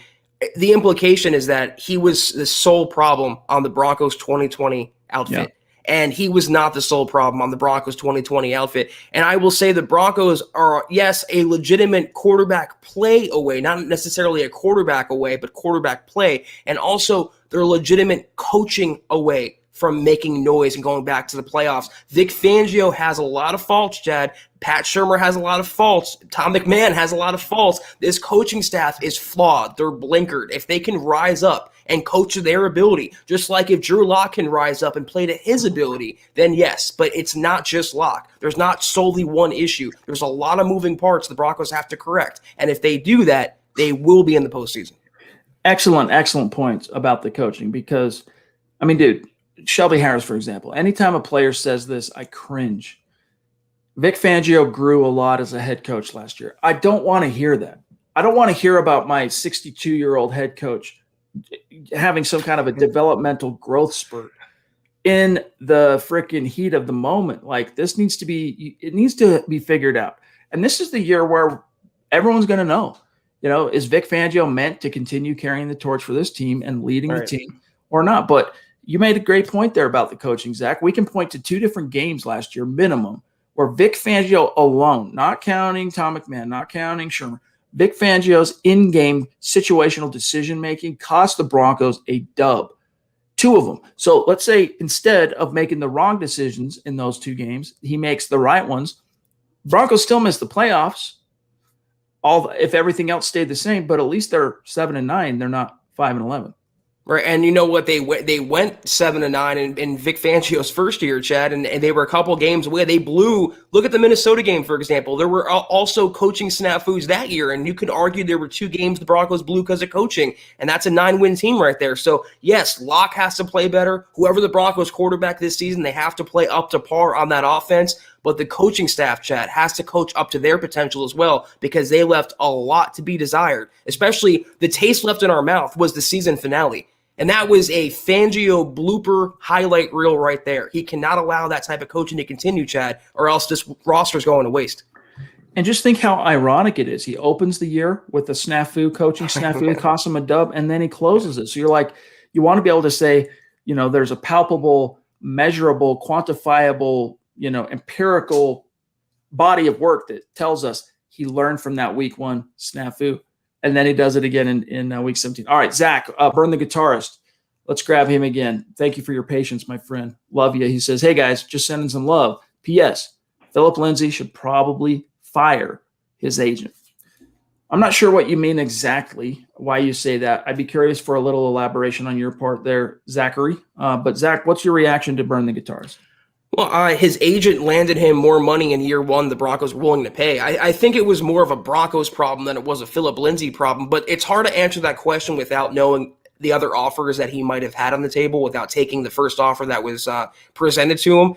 The implication is that he was the sole problem on the Broncos 2020 outfit. Yeah. And he was not the sole problem on the Broncos 2020 outfit. And I will say the Broncos are, yes, a legitimate quarterback play away, not necessarily a quarterback away, but quarterback play. And also they're legitimate coaching away from making noise and going back to the playoffs. Vic Fangio has a lot of faults, Chad. Pat Shurmur has a lot of faults. Tom McMahon has a lot of faults. This coaching staff is flawed. They're blinkered. If they can rise up and coach to their ability, just like if Drew Lock can rise up and play to his ability, then yes. But it's not just Lock. There's not solely one issue. There's a lot of moving parts the Broncos have to correct. And if they do that, they will be in the postseason. Excellent points about the coaching because, I mean, dude, Shelby Harris, for example, anytime a player says this, I cringe. Vic Fangio grew a lot as a head coach last year. I don't want to hear that. I don't want to hear about my 62-year-old head coach having some kind of a developmental growth spurt in the freaking heat of the moment. Like, this needs to be figured out. And this is the year where everyone's going to know, is Vic Fangio meant to continue carrying the torch for this team and leading the team or not? But you made a great point there about the coaching, Zach. We can point to 2 different games last year, minimum, where Vic Fangio alone, not counting Tom McMahon, not counting Shurmur, Vic Fangio's in-game situational decision-making cost the Broncos a dub. 2 of them. So let's say instead of making the wrong decisions in those 2 games, he makes the right ones. Broncos still miss the playoffs, if everything else stayed the same, but at least they're 7-9. They're not 5-11. Right, and you know what? They went 7-9 in Vic Fangio's first year, Chad, and they were a couple games away. They blew. Look at the Minnesota game, for example. There were also coaching snafus that year, and you could argue there were 2 games the Broncos blew because of coaching, and that's a 9-win team right there. So yes, Locke has to play better. Whoever the Broncos quarterback this season, they have to play up to par on that offense. But the coaching staff, Chad, has to coach up to their potential as well because they left a lot to be desired. Especially the taste left in our mouth was the season finale. And that was a Fangio blooper highlight reel right there. He cannot allow that type of coaching to continue, Chad, or else this roster is going to waste. And just think how ironic it is. He opens the year with a snafu, coaching snafu, that costs him a dub, and then he closes it. So you're like, you want to be able to say, there's a palpable, measurable, quantifiable, empirical body of work that tells us he learned from that week 1 snafu, and then he does it again in week 17. All right, Zach, Burn the Guitarist. Let's grab him again. Thank you for your patience, my friend. Love you. He says, hey, guys, just sending some love. P.S. Philip Lindsay should probably fire his agent. I'm not sure what you mean exactly, why you say that. I'd be curious for a little elaboration on your part there, Zachary. But Zach, what's your reaction to Burn the Guitarist? Well, his agent landed him more money in year 1 the Broncos were willing to pay. I think it was more of a Broncos problem than it was a Philip Lindsay problem, but it's hard to answer that question without knowing the other offers that he might have had on the table, without taking the first offer that was presented to him.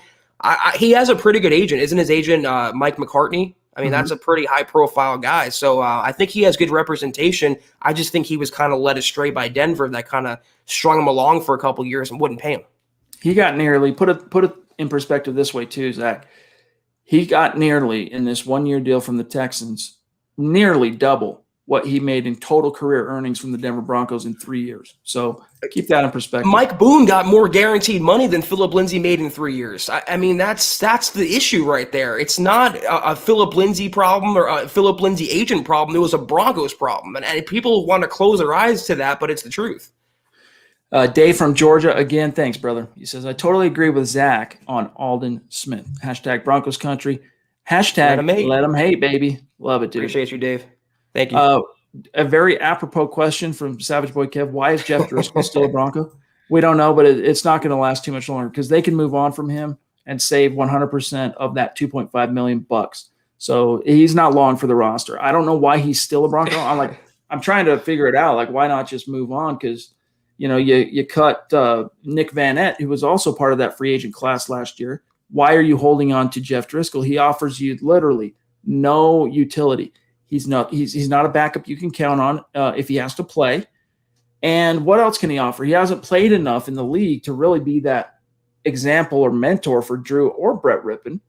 He has a pretty good agent. Isn't his agent Mike McCartney? I mean, that's a pretty high-profile guy. So I think he has good representation. I just think he was kind of led astray by Denver that kind of strung him along for a couple years and wouldn't pay him. He got nearly, put it in perspective this way too, Zach. He got nearly, in this 1-year deal from the Texans, nearly double what he made in total career earnings from the Denver Broncos in 3 years. So keep that in perspective. Mike Boone got more guaranteed money than Philip Lindsay made in 3 years. I mean, that's the issue right there. It's not a Philip Lindsay problem or a Philip Lindsay agent problem. It was a Broncos problem. And people want to close their eyes to that, but it's the truth. Dave from Georgia, again, thanks, brother. He says, I totally agree with Zach on Aldon Smith. Hashtag Broncos country. Hashtag let him hate, baby. Love it, dude. Appreciate you, Dave. Thank you. A very apropos question from Savage Boy Kev. Why is Jeff Driscoll still a Bronco? We don't know, but it's not going to last too much longer because they can move on from him and save 100% of that $2.5 million. So he's not long for the roster. I don't know why he's still a Bronco. I'm trying to figure it out. Like, why not just move on? Because you cut Nick Van Etten, who was also part of that free agent class last year. Why are you holding on to Jeff Driscoll? He offers you literally no utility. He's not a backup you can count on if he has to play. And what else can he offer? He hasn't played enough in the league to really be that example or mentor for Drew or Brett Rippon.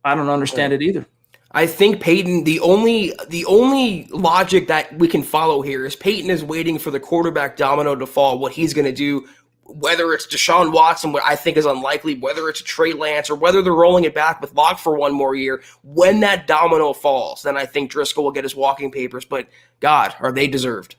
I don't understand it either. I think Peyton, the only logic that we can follow here is Peyton is waiting for the quarterback domino to fall, what he's going to do, whether it's Deshaun Watson, what I think is unlikely, whether it's Trey Lance, or whether they're rolling it back with Locke for one more year. When that domino falls, then I think Driscoll will get his walking papers. But, God, are they deserved?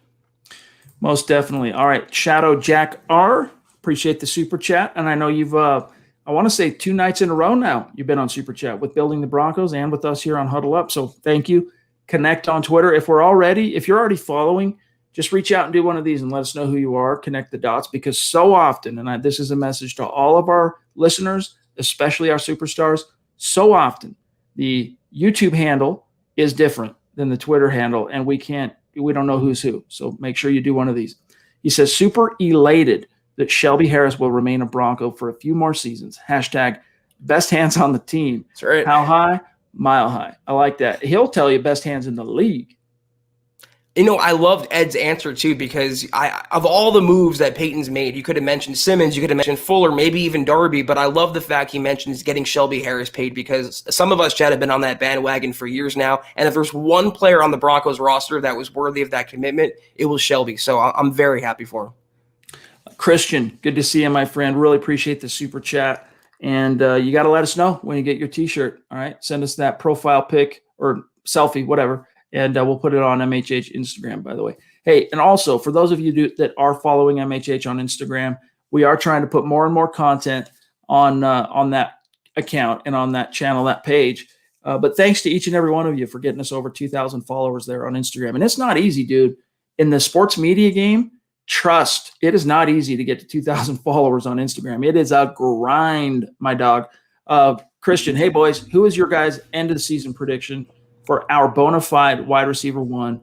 Most definitely. All right, Shadow Jack R. Appreciate the super chat. And I know you've, I want to say 2 nights in a row now, you've been on super chat with Building the Broncos and with us here on Huddle Up. So thank you. Connect on Twitter. If you're already following, just reach out and do one of these and let us know who you are. Connect the dots, because so often, and this is a message to all of our listeners, especially our superstars, so often the YouTube handle is different than the Twitter handle, and we don't know who's who. So make sure you do one of these. He says, super elated that Shelby Harris will remain a Bronco for a few more seasons. Hashtag best hands on the team. That's right. How high? Mile high. I like that. He'll tell you best hands in the league. I loved Ed's answer too, because of all the moves that Peyton's made, you could have mentioned Simmons, you could have mentioned Fuller, maybe even Darby, but I love the fact he mentions getting Shelby Harris paid, because some of us, Chad, have been on that bandwagon for years now, and if there's one player on the Broncos roster that was worthy of that commitment, it was Shelby, so I'm very happy for him. Christian, good to see you, my friend. Really appreciate the super chat, and you got to let us know when you get your t-shirt, all right? Send us that profile pic or selfie, whatever. And we'll put it on MHH Instagram, by the way. Hey, and also, for those of you that are following MHH on Instagram, we are trying to put more and more content on that account and on that channel, that page. But thanks to each and every one of you for getting us over 2,000 followers there on Instagram. And it's not easy, dude. In the sports media game, trust, it is not easy to get to 2,000 followers on Instagram. It is a grind, my dog. Christian, hey, boys, who is your guys' end of the season prediction for our bona fide wide receiver 1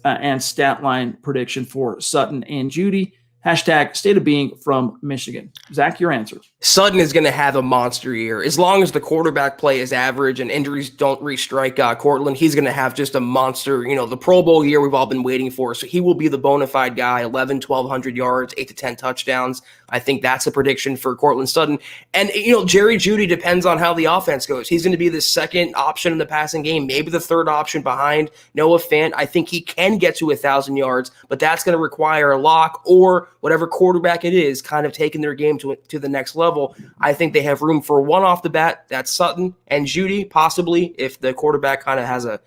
and stat line prediction for Sutton and Judy? Hashtag state of being from Michigan. Zach, your answer. Sutton is going to have a monster year. As long as the quarterback play is average and injuries don't restrike Cortland, he's going to have just a monster, the Pro Bowl year we've all been waiting for. So he will be the bona fide guy, 1,100, 1,200 yards, 8 to 10 touchdowns. I think that's a prediction for Cortland Sutton. And, Jerry Jeudy depends on how the offense goes. He's going to be the second option in the passing game, maybe the third option behind Noah Fant. I think he can get to 1,000 yards, but that's going to require a lock or whatever quarterback it is kind of taking their game to the next level. I think they have room for one off the bat. That's Sutton and Jeudy, possibly, if the quarterback kind of has a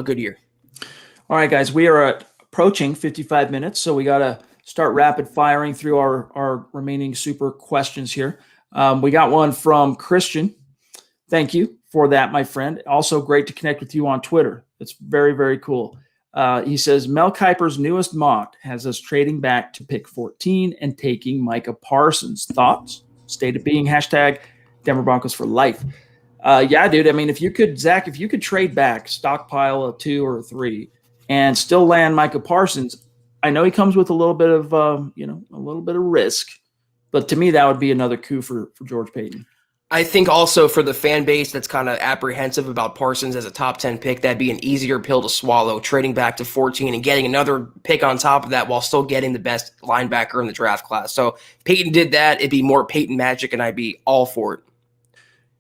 good year. All right, guys, we are approaching 55 minutes, so we got to start rapid firing through our remaining super questions here. We got one from Christian. Thank you for that, my friend. Also great to connect with you on Twitter. It's very, very cool. He says, Mel Kiper's newest mock has us trading back to pick 14 and taking Micah Parsons. Thoughts? State of being, hashtag Denver Broncos for life. Yeah, dude. I mean, if you could trade back, stockpile a 2 or a 3, and still land Micah Parsons, I know he comes with a little bit of, a little bit of risk, but to me, that would be another coup for George Paton. I think also for the fan base that's kind of apprehensive about Parsons as a top 10 pick, that'd be an easier pill to swallow, trading back to 14 and getting another pick on top of that while still getting the best linebacker in the draft class. So if Paton did that, it'd be more Paton magic, and I'd be all for it.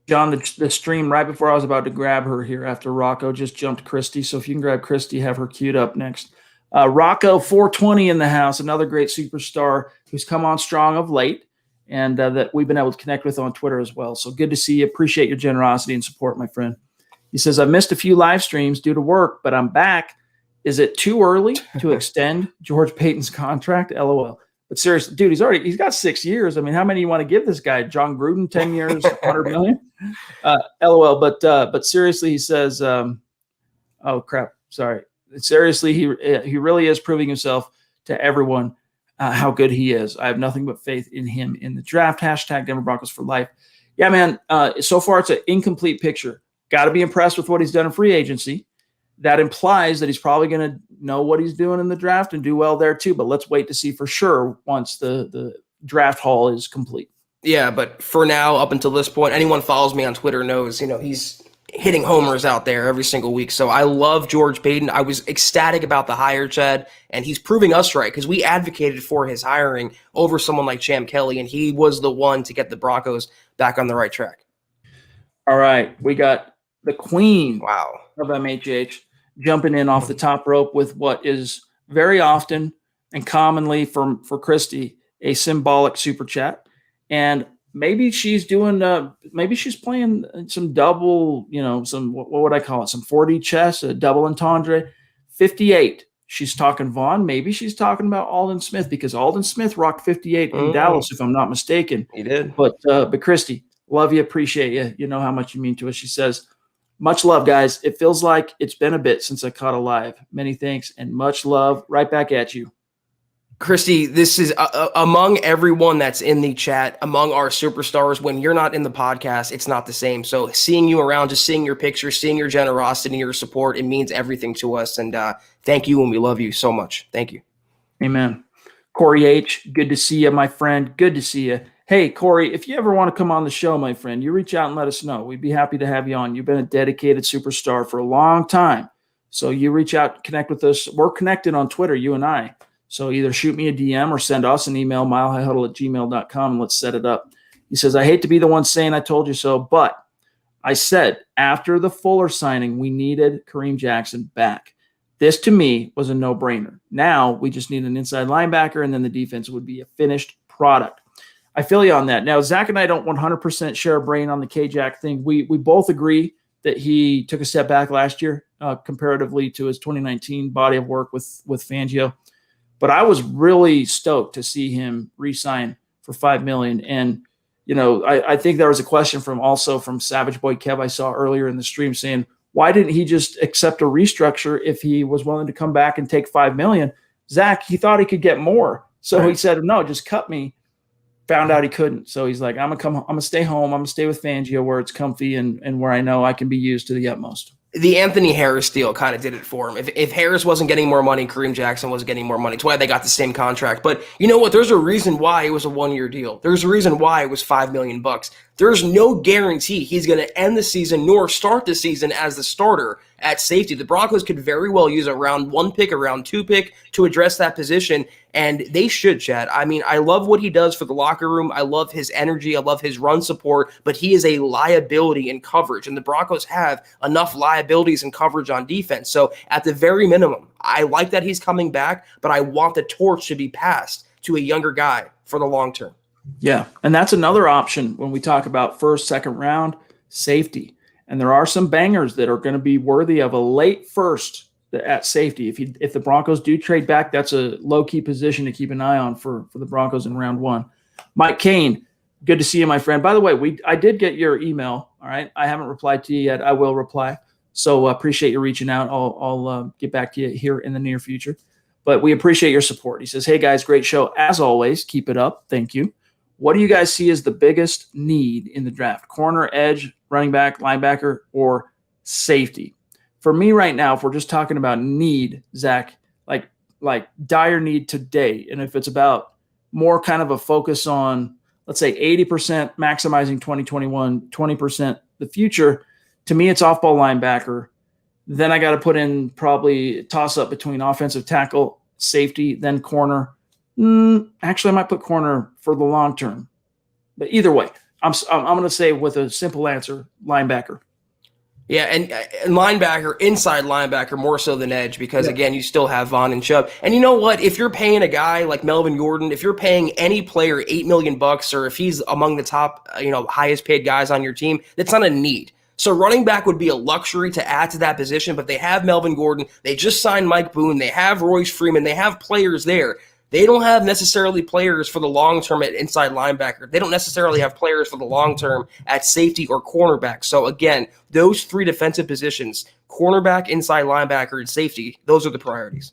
John, the stream right before I was about to grab her here after Rocco just jumped Christy. So if you can grab Christy, have her queued up next. Rocco 420 in the house, another great superstar who's come on strong of late, and that we've been able to connect with on Twitter as well. So good to see you. Appreciate your generosity and support, my friend. He says, I missed a few live streams due to work, but I'm back. Is it too early to extend George Paton's contract? LOL. But seriously, dude, he's got 6 years. I mean, how many you want to give this guy? John Gruden, 10 years, 100 million? LOL. But seriously, he says, oh crap, sorry. Seriously, he really is proving himself to everyone how good he is. I have nothing but faith in him in the draft. Hashtag Denver Broncos for life. Yeah, man. So far, it's an incomplete picture. Got to be impressed with what he's done in free agency. That implies that he's probably going to know what he's doing in the draft and do well there too. But let's wait to see for sure once the draft haul is complete. Yeah, but for now, up until this point, anyone follows me on Twitter knows, he's hitting homers out there every single week. So I love George Paton. I was ecstatic about the hire, Chad, and he's proving us right because we advocated for his hiring over someone like Champ Kelly, and he was the one to get the Broncos back on the right track. All right, we got the queen of MHH jumping in off the top rope with what is very often and commonly for Christy, a symbolic super chat. And maybe she's playing some double, some, what would I call it? Some 4D chess, a double entendre. 58. She's talking Vaughn. Maybe she's talking about Aldon Smith because Aldon Smith rocked 58 in Dallas, if I'm not mistaken. He did. But Christy, love you, appreciate you. You know how much you mean to us. She says, much love, guys. It feels like it's been a bit since I caught a live. Many thanks and much love. Right back at you. Christy, this is among everyone that's in the chat, among our superstars. When you're not in the podcast, it's not the same. So seeing you around, just seeing your pictures, seeing your generosity, your support, it means everything to us. And thank you, and we love you so much. Thank you. Amen. Corey H., good to see you, my friend. Good to see you. Hey, Corey, if you ever want to come on the show, my friend, you reach out and let us know. We'd be happy to have you on. You've been a dedicated superstar for a long time. So you reach out, connect with us. We're connected on Twitter, you and I. So either shoot me a DM or send us an email, milehighhuddle@gmail.com, and let's set it up. He says, I hate to be the one saying I told you so, but I said after the Fuller signing, we needed Kareem Jackson back. This, to me, was a no-brainer. Now we just need an inside linebacker, and then the defense would be a finished product. I feel you on that. Now, Zach and I don't 100% share a brain on the K-Jack thing. We both agree that he took a step back last year comparatively to his 2019 body of work with Fangio. But I was really stoked to see him re-sign for $5 million. And, I think there was a question from Savage Boy Kev I saw earlier in the stream saying, why didn't he just accept a restructure if he was willing to come back and take $5 million? Zach, he thought he could get more. So He said, no, just cut me. Found out he couldn't. So he's like, I'm going to stay home. I'm going to stay with Fangio where it's comfy and where I know I can be used to the utmost. The Anthony Harris deal kind of did it for him. If Harris wasn't getting more money, Kareem Jackson wasn't getting more money. It's why they got the same contract. But you know what? There's a reason why it was a one-year deal. There's a reason why it was $5 million. There's no guarantee he's going to end the season nor start the season as the starter at safety. The Broncos could very well use a round 1 pick, a round 2 pick to address that position, and they should, Chad. I mean, I love what he does for the locker room. I love his energy. I love his run support, but he is a liability in coverage, and the Broncos have enough liabilities in coverage on defense. So at the very minimum, I like that he's coming back, but I want the torch to be passed to a younger guy for the long term. Yeah, and that's another option when we talk about first, second round safety. And there are some bangers that are going to be worthy of a late first at safety. If the Broncos do trade back, that's a low-key position to keep an eye on for the Broncos in round 1. Mike Kane, good to see you, my friend. By the way, I did get your email, all right? I haven't replied to you yet. I will reply. So appreciate you reaching out. I'll get back to you here in the near future. But we appreciate your support. He says, hey, guys, great show. As always, keep it up. Thank you. What do you guys see as the biggest need in the draft? Corner, edge, running back, linebacker, or safety? For me right now, if we're just talking about need, Zach, like dire need today, and if it's about more kind of a focus on, let's say, 80% maximizing 2021, 20% the future, to me it's off-ball linebacker. Then I got to put in probably toss-up between offensive tackle, safety, then corner. Actually, I might put corner for the long term. But either way, I'm going to say with a simple answer, linebacker. Yeah, and linebacker, inside linebacker more so than edge because, again, you still have Vaughn and Chubb. And you know what? If you're paying a guy like Melvin Gordon, if you're paying any player $8 million or if he's among the top, highest paid guys on your team, that's not a need. So running back would be a luxury to add to that position, but they have Melvin Gordon. They just signed Mike Boone. They have Royce Freeman. They have players there. They don't have necessarily players for the long term at inside linebacker. They don't necessarily have players for the long term at safety or cornerback. So again, those 3 defensive positions, cornerback, inside linebacker, and safety, those are the priorities.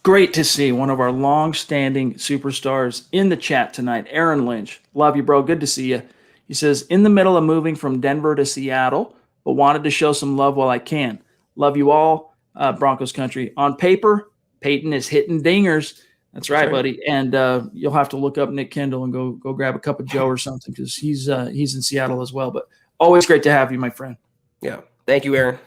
Great to see one of our long-standing superstars in the chat tonight, Aaron Lynch. Love you, bro. Good to see you. He says, in the middle of moving from Denver to Seattle, but wanted to show some love while I can. Love you all, Broncos country. On paper, Peyton is hitting dingers. That's right, buddy. And you'll have to look up Nick Kendall and go grab a cup of Joe or something because he's in Seattle as well. But always great to have you, my friend. Yeah. Thank you, Aaron.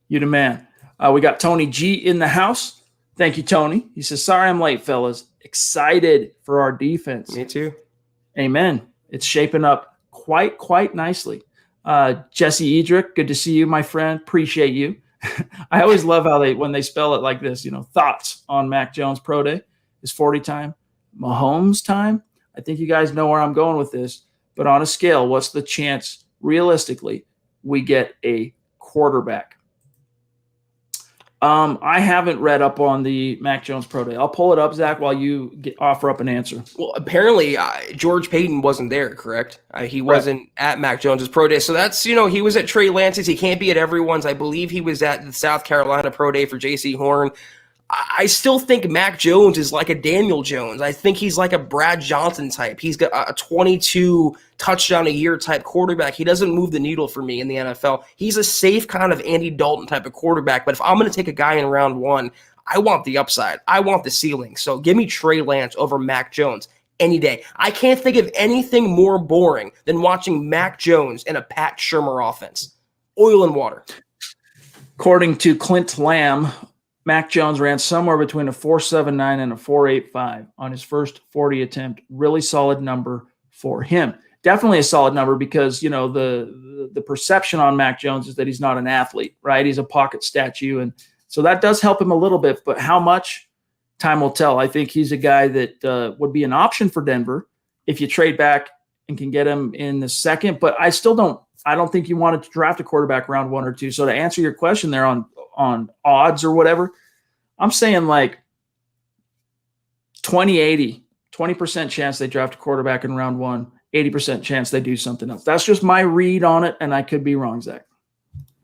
You the man. We got Tony G in the house. Thank you, Tony. He says, sorry I'm late, fellas. Excited for our defense. Me too. Amen. It's shaping up quite nicely. Jesse Edrick, good to see you, my friend. Appreciate you. I always love how when they spell it like this, thoughts on Mac Jones Pro Day. Is 40 time, Mahomes time? I think you guys know where I'm going with this. But on a scale, what's the chance, realistically, we get a quarterback? I haven't read up on the Mac Jones Pro Day. I'll pull it up, Zach, while you offer up an answer. Well, apparently George Payton wasn't there, correct? He wasn't at Mac Jones's Pro Day. So that's, he was at Trey Lance's. He can't be at everyone's. I believe he was at the South Carolina Pro Day for J.C. Horn. I still think Mac Jones is like a Daniel Jones. I think he's like a Brad Johnson type. He's got a 22 touchdown a year type quarterback. He doesn't move the needle for me in the NFL. He's a safe kind of Andy Dalton type of quarterback. But if I'm going to take a guy in round 1, I want the upside. I want the ceiling. So give me Trey Lance over Mac Jones any day. I can't think of anything more boring than watching Mac Jones in a Pat Shurmur offense. Oil and water. According to Clint Lamb, Mac Jones ran somewhere between a 4.79 and a 4.85 on his first 40 attempt. Really solid number for him. Definitely a solid number because, the perception on Mac Jones is that he's not an athlete, right? He's a pocket statue. And so that does help him a little bit, but how much, time will tell. I think he's a guy that would be an option for Denver if you trade back and can get him in the second. But I don't think you wanted to draft a quarterback round 1 or 2. So to answer your question there on odds or whatever, I'm saying like 20% chance they draft a quarterback in round 1, 80% chance they do something else. That's just my read on it, and I could be wrong, Zach.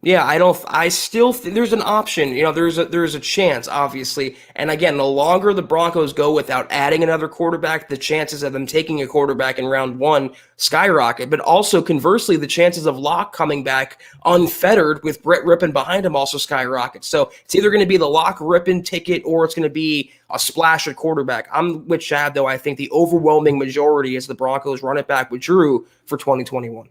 Yeah, I still think there's an option. There's a chance, obviously. And again, the longer the Broncos go without adding another quarterback, the chances of them taking a quarterback in round 1 skyrocket. But also, conversely, the chances of Locke coming back unfettered with Brett Rippon behind him also skyrocket. So it's either going to be the Locke Rippon ticket or it's going to be a splash at quarterback. I'm with Chad, though. I think the overwhelming majority is the Broncos run it back with Drew for 2021.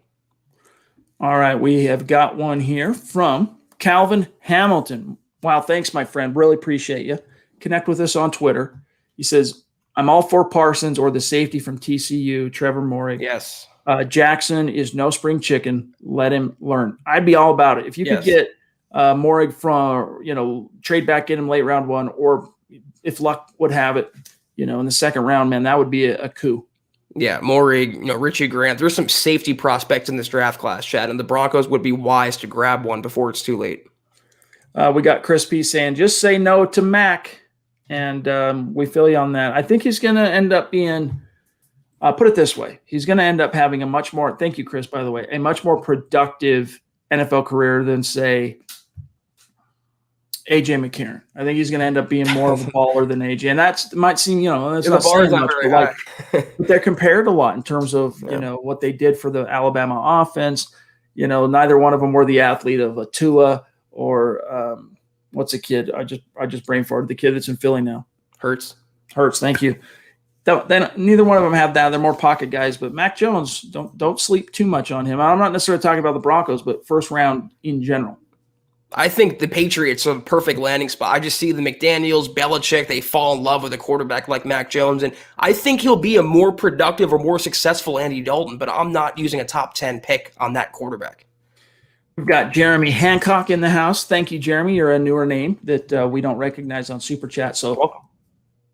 All right, we have got one here from Calvin Hamilton. Wow, thanks, my friend. Really appreciate you. Connect with us on Twitter. He says, I'm all for Parsons or the safety from TCU, Trevor Morig. Yes. Jackson is no spring chicken. Let him learn. I'd be all about it. If you could get Morig from, trade back, get him late round 1, or if luck would have it, in the second round, man, that would be a coup. Yeah, Morig, Richie Grant. There's some safety prospects in this draft class, Chad, and the Broncos would be wise to grab one before it's too late. We got Chris P saying, just say no to Mac, and we feel you on that. I think he's going to end up being, put it this way, he's going to end up having a much more, thank you, Chris, by the way, a much more productive NFL career than, say, AJ McCarron. I think he's going to end up being more of a baller than AJ, and that might seem, that's not saying much, but they're compared a lot in terms of what they did for the Alabama offense. Neither one of them were the athlete of a Tua or what's a kid? I just brain farted. The kid that's in Philly now, Hurts. Thank you. Then neither one of them have that. They're more pocket guys. But Mac Jones, don't sleep too much on him. I'm not necessarily talking about the Broncos, but first round in general. I think the Patriots are the perfect landing spot. I just see the McDaniels, Belichick, they fall in love with a quarterback like Mac Jones, and I think he'll be a more productive or more successful Andy Dalton, but I'm not using a top 10 pick on that quarterback. We've got Jeremy Hancock in the house. Thank you, Jeremy. You're a newer name that we don't recognize on Super Chat, so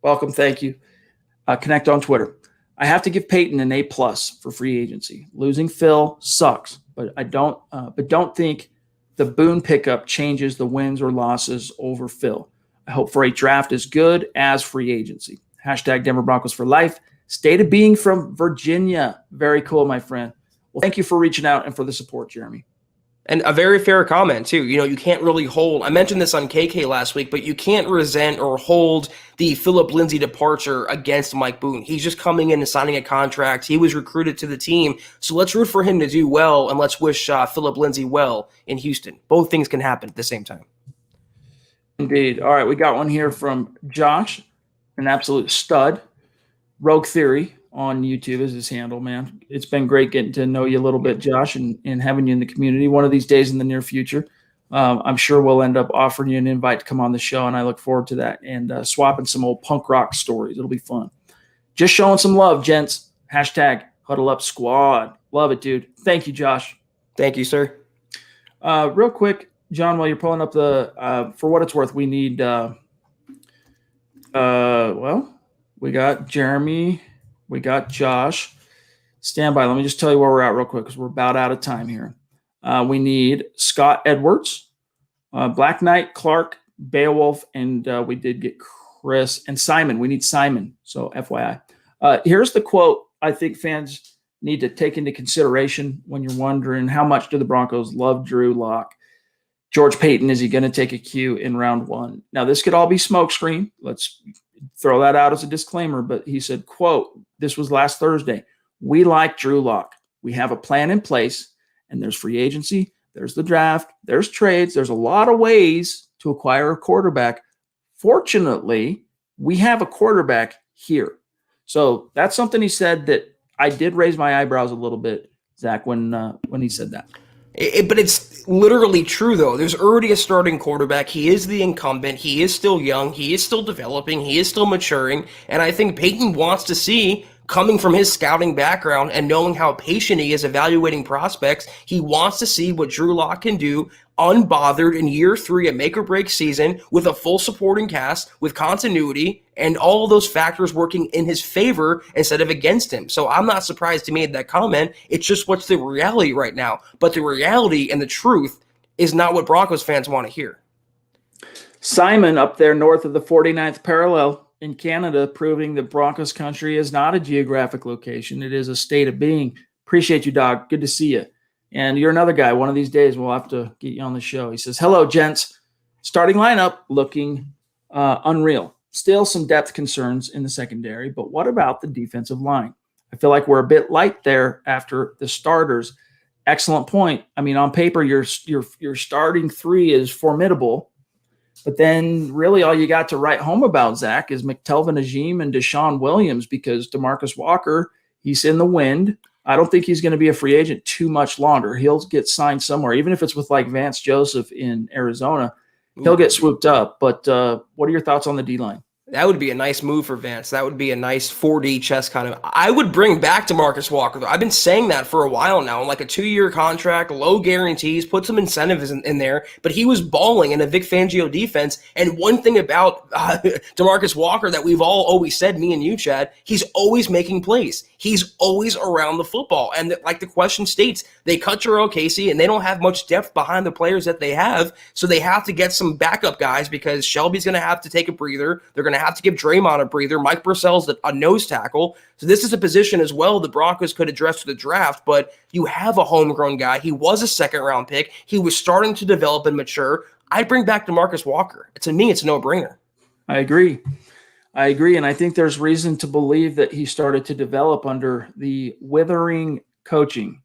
welcome. Thank you. Connect on Twitter. I have to give Peyton an A+ for free agency. Losing Phil sucks, but don't think the Boone pickup changes the wins or losses over Phil. I hope for a draft as good as free agency. Hashtag Denver Broncos for life. State of being from Virginia. Very cool, my friend. Well, thank you for reaching out and for the support, Jeremy. And a very fair comment, too. You can't really hold – I mentioned this on KK last week, but you can't resent or hold the Philip Lindsay departure against Mike Boone. He's just coming in and signing a contract. He was recruited to the team. So let's root for him to do well, and let's wish Philip Lindsay well in Houston. Both things can happen at the same time. Indeed. All right, we got one here from Josh, an absolute stud. Rogue Theory on YouTube is his handle, man. It's been great getting to know you a little bit, Josh, and having you in the community. One of these days in the near future, I'm sure we'll end up offering you an invite to come on the show, and I look forward to that, and swapping some old punk rock stories. It'll be fun. Just showing some love, gents. Hashtag Huddle Up Squad. Love it, dude. Thank you, Josh. Thank you, sir. Real quick, John, while you're pulling up the for what it's worth, we need we got Jeremy. We got Josh. Stand by. Let me just tell you where we're at real quick because we're about out of time here. We need Scott Edwards, Black Knight, Clark, Beowulf, and we did get Chris and Simon. We need Simon. So FYI. Here's the quote I think fans need to take into consideration when you're wondering how much do the Broncos love Drew Lock. George Payton, is he going to take a cue in round 1? Now, this could all be smokescreen. Let's throw that out as a disclaimer. But he said, quote, this was last Thursday, we like Drew Lock. We have a plan in place, and there's free agency, there's the draft, there's trades. There's a lot of ways to acquire a quarterback. Fortunately, we have a quarterback here. So that's something he said that I did raise my eyebrows a little bit, Zach, when he said that. But it's literally true, though. There's already a starting quarterback. He is the incumbent. He is still young. He is still developing. He is still maturing. And I think Peyton wants to see, coming from his scouting background and knowing how patient he is evaluating prospects, he wants to see what Drew Lock can do unbothered in year 3, a make-or-break season, with a full supporting cast, with continuity, and all of those factors working in his favor instead of against him. So I'm not surprised he made that comment. It's just what's the reality right now. But the reality and the truth is not what Broncos fans want to hear. Simon up there north of the 49th parallel in Canada, proving that Broncos country is not a geographic location. It is a state of being. Appreciate you, dog. Good to see you. And you're another guy. One of these days, we'll have to get you on the show. He says, hello, gents. Starting lineup looking unreal. Still some depth concerns in the secondary, but what about the defensive line? I feel like we're a bit light there after the starters. Excellent point. I mean, on paper, your starting 3 is formidable, but then really all you got to write home about, Zach, is McTelvin Agim and Deshaun Williams, because DeMarcus Walker, he's in the wind. I don't think he's going to be a free agent too much longer. He'll get signed somewhere, even if it's with like Vance Joseph in Arizona. He'll get swooped up. But what are your thoughts on the D-line? That would be a nice move for Vance. That would be a nice 4D chess kind of. I would bring back DeMarcus Walker, though. I've been saying that for a while now. Like a 2-year contract, low guarantees, put some incentives in there. But he was balling in a Vic Fangio defense. And one thing about DeMarcus Walker that we've all always said, me and you, Chad, he's always making plays. He's always around the football. And like the question states, they cut Jericho Casey, and they don't have much depth behind the players that they have. So they have to get some backup guys because Shelby's going to have to take a breather. They're going to have to give Draymond a breather. Mike Purcell's a nose tackle. So this is a position as well the Broncos could address to the draft, but you have a homegrown guy. He was a second-round pick. He was starting to develop and mature. I'd bring back DeMarcus Walker. To me, it's a no-brainer. I agree. And I think there's reason to believe that he started to develop under the withering coaching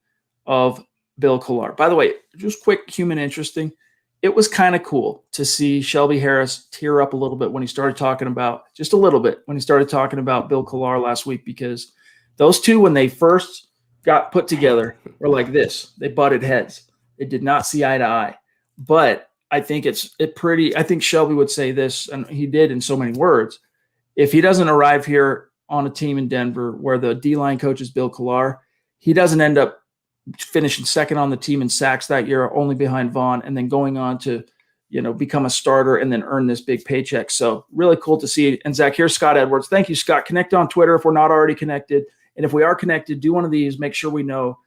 of Bill Collar. By the way, just quick human interesting. It was kind of cool to see Shelby Harris tear up a little bit when he started talking about, just a little bit, when he started talking about Bill Collar last week, because those two, when they first got put together, were like this. They butted heads. They did not see eye to eye. But I think I think Shelby would say this, and he did in so many words. If he doesn't arrive here on a team in Denver where the D-line coach is Bill Collar, he doesn't end up finishing second on the team in sacks that year, only behind Vaughn, and then going on to, become a starter and then earn this big paycheck. So really cool to see. And Zach, here's Scott Edwards. Thank you, Scott. Connect on Twitter if we're not already connected. And if we are connected, do one of these. Make sure we know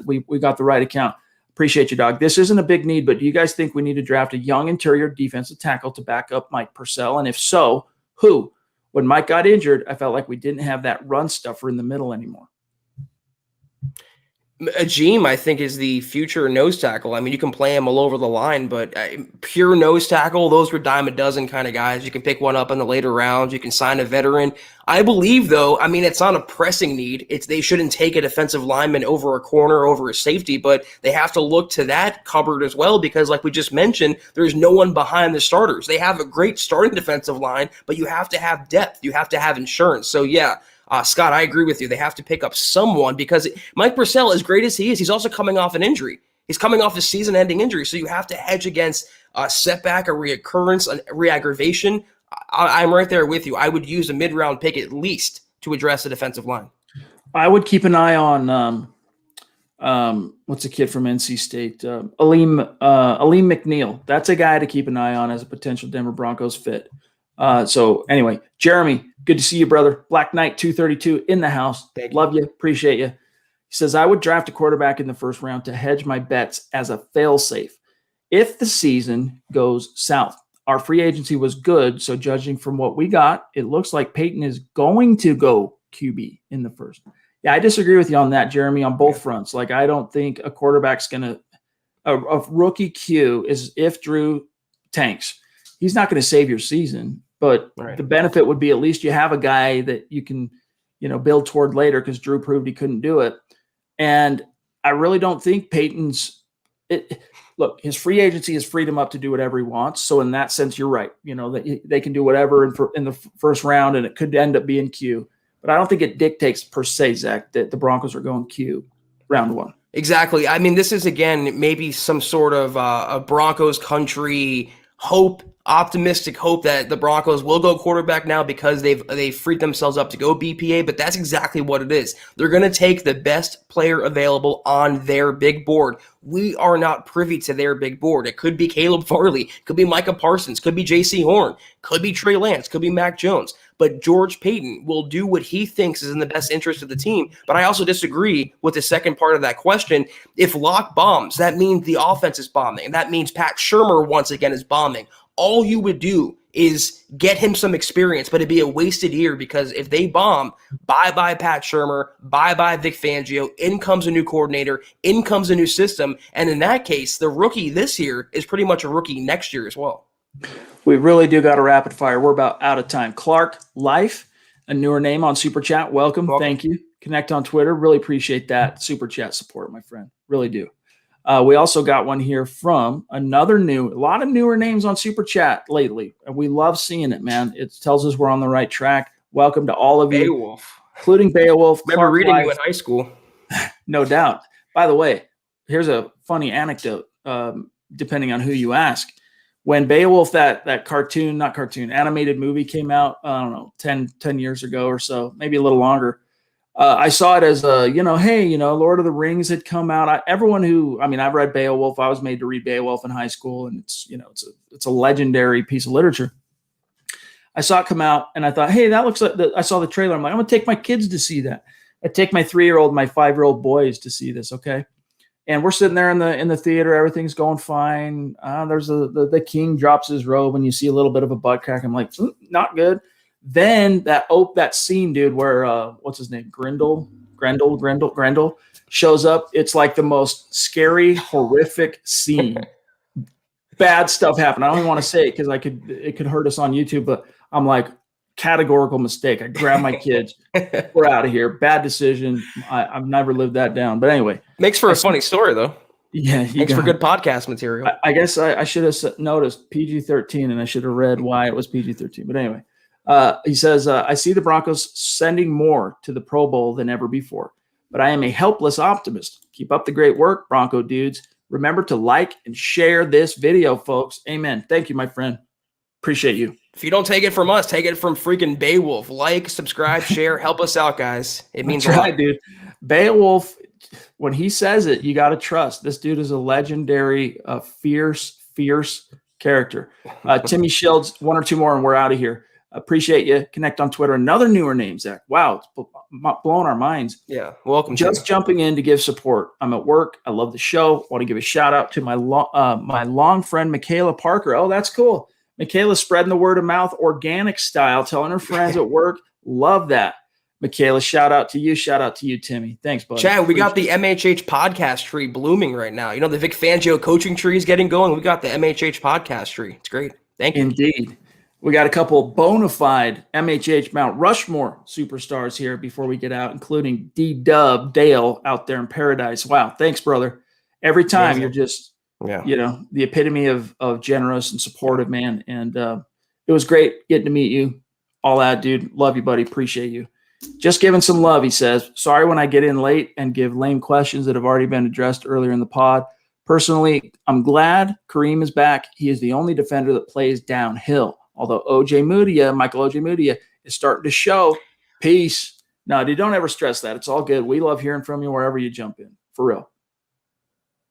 we got the right account. Appreciate you, dog. This isn't a big need, but do you guys think we need to draft a young interior defensive tackle to back up Mike Purcell? And if so, who? When Mike got injured, I felt like we didn't have that run stuffer in the middle anymore. Ajim, I think, is the future nose tackle. I mean, you can play him all over the line, but pure nose tackle, those were dime a dozen kind of guys. You can pick one up in the later rounds. You can sign a veteran. I believe, though, I mean, it's not a pressing need. They shouldn't take a defensive lineman over a corner, over a safety, but they have to look to that cupboard as well because, like we just mentioned, there's no one behind the starters. They have a great starting defensive line, but you have to have depth. You have to have insurance. So, yeah. Scott, I agree with you. They have to pick up someone because Mike Purcell, as great as he is, he's also coming off an injury. He's coming off a season-ending injury, so you have to hedge against a setback, a reoccurrence, a re-aggravation. I'm right there with you. I would use a mid-round pick at least to address the defensive line. I would keep an eye on what's a kid from NC State, Aleem McNeil. That's a guy to keep an eye on as a potential Denver Broncos fit. So anyway, Jeremy, good to see you, brother. Black Knight 232 in the house. Love you. Appreciate you. He says, I would draft a quarterback in the first round to hedge my bets as a fail-safe. If the season goes south, our free agency was good. So judging from what we got, it looks like Peyton is going to go QB in the first. Yeah, I disagree with you on that, Jeremy, on both fronts. Like, I don't think a quarterback's going to a rookie Q is if Drew tanks. He's not going to save your season. But the benefit would be at least you have a guy that you can, build toward later because Drew proved he couldn't do it. And I really don't think Peyton's look, his free agency has freed him up to do whatever he wants. So in that sense, you're right. That they can do whatever in the first round and it could end up being Q. But I don't think it dictates per se, Zach, that the Broncos are going Q round one. Exactly. I mean, this is, again, maybe some sort of a Broncos country optimistic hope that the Broncos will go quarterback now because they've freed themselves up to go BPA, but that's exactly what it is. They're going to take the best player available on their big board. We are not privy to their big board. It could be Caleb Farley, could be Micah Parsons, could be J.C. Horn, could be Trey Lance, could be Mac Jones. But George Payton will do what he thinks is in the best interest of the team. But I also disagree with the second part of that question. If Locke bombs, that means the offense is bombing. And that means Pat Shurmur once again is bombing. All you would do is get him some experience, but it'd be a wasted year because if they bomb, bye-bye Pat Shurmur, bye-bye Vic Fangio, in comes a new coordinator, in comes a new system, and in that case, the rookie this year is pretty much a rookie next year as well. We really do got a rapid fire. We're about out of time. Clark Life, a newer name on Super Chat. Welcome. Thank you. Connect on Twitter. Really appreciate that Super Chat support, my friend. Really do. We also got one here from a lot of newer names on Super Chat lately. And we love seeing it, man. It tells us we're on the right track. Welcome to all of you, Beowulf. including Beowulf. Remember reading you in high school. No doubt. By the way, here's a funny anecdote, depending on who you ask. When Beowulf, that animated movie came out, I don't know, 10 years ago or so, maybe a little longer. I saw it as hey, Lord of the Rings had come out. I've read Beowulf. I was made to read Beowulf in high school, and it's a legendary piece of literature. I saw it come out, and I thought, hey, that looks like I saw the trailer. I'm like, I'm going to take my kids to see that. I take my 3-year-old, my 5-year-old boys to see this, okay? And we're sitting there in the theater. Everything's going fine. There's the king drops his robe, and you see a little bit of a butt crack. I'm like, not good. Then that scene, dude, where what's his name, Grendel shows up. It's like the most scary, horrific scene. Bad stuff happened. I don't even want to say it because it could hurt us on YouTube. But I'm like, categorical mistake. I grabbed my kids. We're out of here. Bad decision. I've never lived that down. But anyway, makes for a funny story though. Yeah, makes for good podcast material. I guess I should have noticed PG-13, and I should have read why it was PG-13. But anyway. He says, I see the Broncos sending more to the Pro Bowl than ever before, but I am a helpless optimist. Keep up the great work, Bronco dudes. Remember to like and share this video, folks. Amen. Thank you, my friend. Appreciate you. If you don't take it from us, take it from freaking Beowulf. Like, subscribe, share, help us out, guys. It means That's a lot. right, dude. Beowulf, when he says it, you got to trust. This dude is a legendary, fierce character. Timmy Shields, one or two more, and we're out of here. Appreciate you. Connect on Twitter. Another newer name, Zach. Wow, it's blowing our minds. Yeah, welcome. Just jumping in to give support. I'm at work. I love the show. Want to give a shout out to my long friend, Michaela Parker. Oh, that's cool. Michaela's spreading the word of mouth, organic style, telling her friends at work. Love that. Michaela, shout out to you. Shout out to you, Timmy. Thanks, buddy. Chad, we got the MHH podcast tree blooming right now. The Vic Fangio coaching tree is getting going. We got the MHH podcast tree. It's great. Thank you. Indeed. We got a couple bona fide MHH Mount Rushmore superstars here before we get out, including D-Dub Dale out there in paradise. Wow. Thanks, brother. Every time you're just, the epitome of generous and supportive, man. And it was great getting to meet you. All that, dude. Love you, buddy. Appreciate you. Just giving some love, he says. Sorry when I get in late and give lame questions that have already been addressed earlier in the pod. Personally, I'm glad Kareem is back. He is the only defender that plays downhill. Although Michael O.J. Mudia is starting to show. Peace. No, dude, don't ever stress that. It's all good. We love hearing from you wherever you jump in. For real.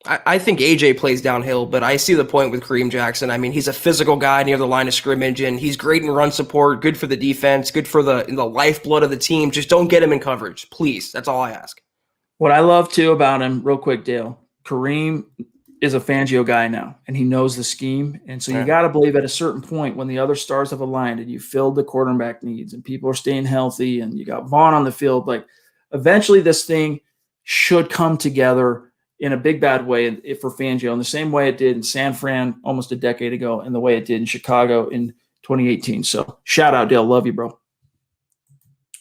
I think AJ plays downhill, but I see the point with Kareem Jackson. I mean, he's a physical guy near the line of scrimmage, and he's great in run support, good for the defense, good for the lifeblood of the team. Just don't get him in coverage, please. That's all I ask. What I love, too, about him, real quick, Dale, Kareem is a Fangio guy now, and he knows the scheme. And so you got to believe at a certain point when the other stars have aligned and you filled the quarterback needs and people are staying healthy and you got Vaughn on the field, like eventually this thing should come together in a big bad way for Fangio in the same way it did in San Fran almost a decade ago and the way it did in Chicago in 2018. So shout out, Dale. Love you, bro.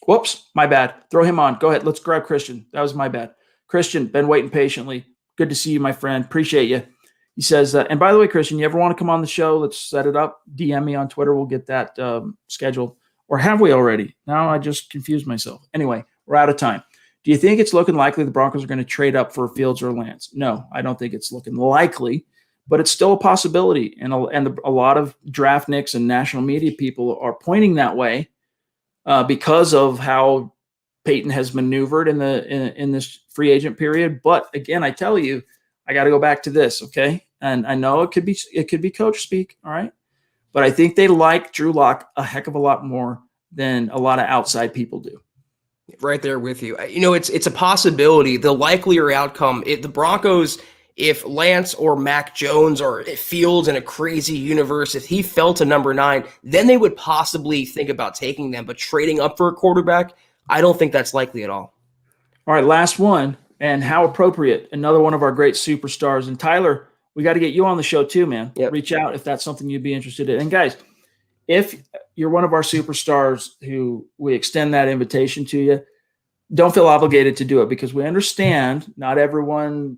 Whoops, my bad. Throw him on. Go ahead. Let's grab Christian. That was my bad. Christian, been waiting patiently. Good to see you, my friend. Appreciate you. He says, and by the way, Christian, you ever want to come on the show? Let's set it up. DM me on Twitter. We'll get that scheduled. Or have we already? No, I just confused myself. Anyway, we're out of time. Do you think it's looking likely the Broncos are going to trade up for Fields or Lance? No, I don't think it's looking likely, but it's still a possibility. And a lot of draft nicks and national media people are pointing that way because of how Peyton has maneuvered in this free agent period. But again, I tell you, I got to go back to this. Okay. And I know it could be coach speak. All right. But I think they like Drew Lock a heck of a lot more than a lot of outside people do. Right there with you. It's a possibility. The likelier outcome, the Broncos, if Lance or Mac Jones or Fields in a crazy universe, if he fell to number 9, then they would possibly think about taking them. But trading up for a quarterback, I don't think that's likely at all. All right, last one, and how appropriate. Another one of our great superstars. And Tyler, we got to get you on the show too, man. Yep. Reach out if that's something you'd be interested in. And guys, if you're one of our superstars who we extend that invitation to you, don't feel obligated to do it because we understand not everyone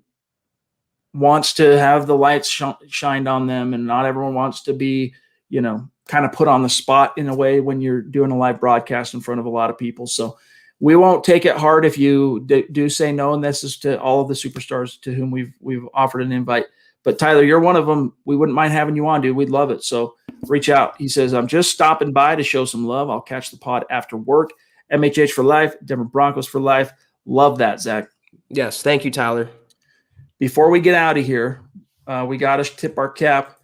wants to have the lights shined on them and not everyone wants to be, kind of put on the spot in a way when you're doing a live broadcast in front of a lot of people. So we won't take it hard if you do say no. And this is to all of the superstars to whom we've offered an invite. But Tyler, you're one of them. We wouldn't mind having you on, dude. We'd love it. So reach out. He says, I'm just stopping by to show some love. I'll catch the pod after work. MHH for life, Denver Broncos for life. Love that, Zach. Yes. Thank you, Tyler. Before we get out of here, we got to tip our cap.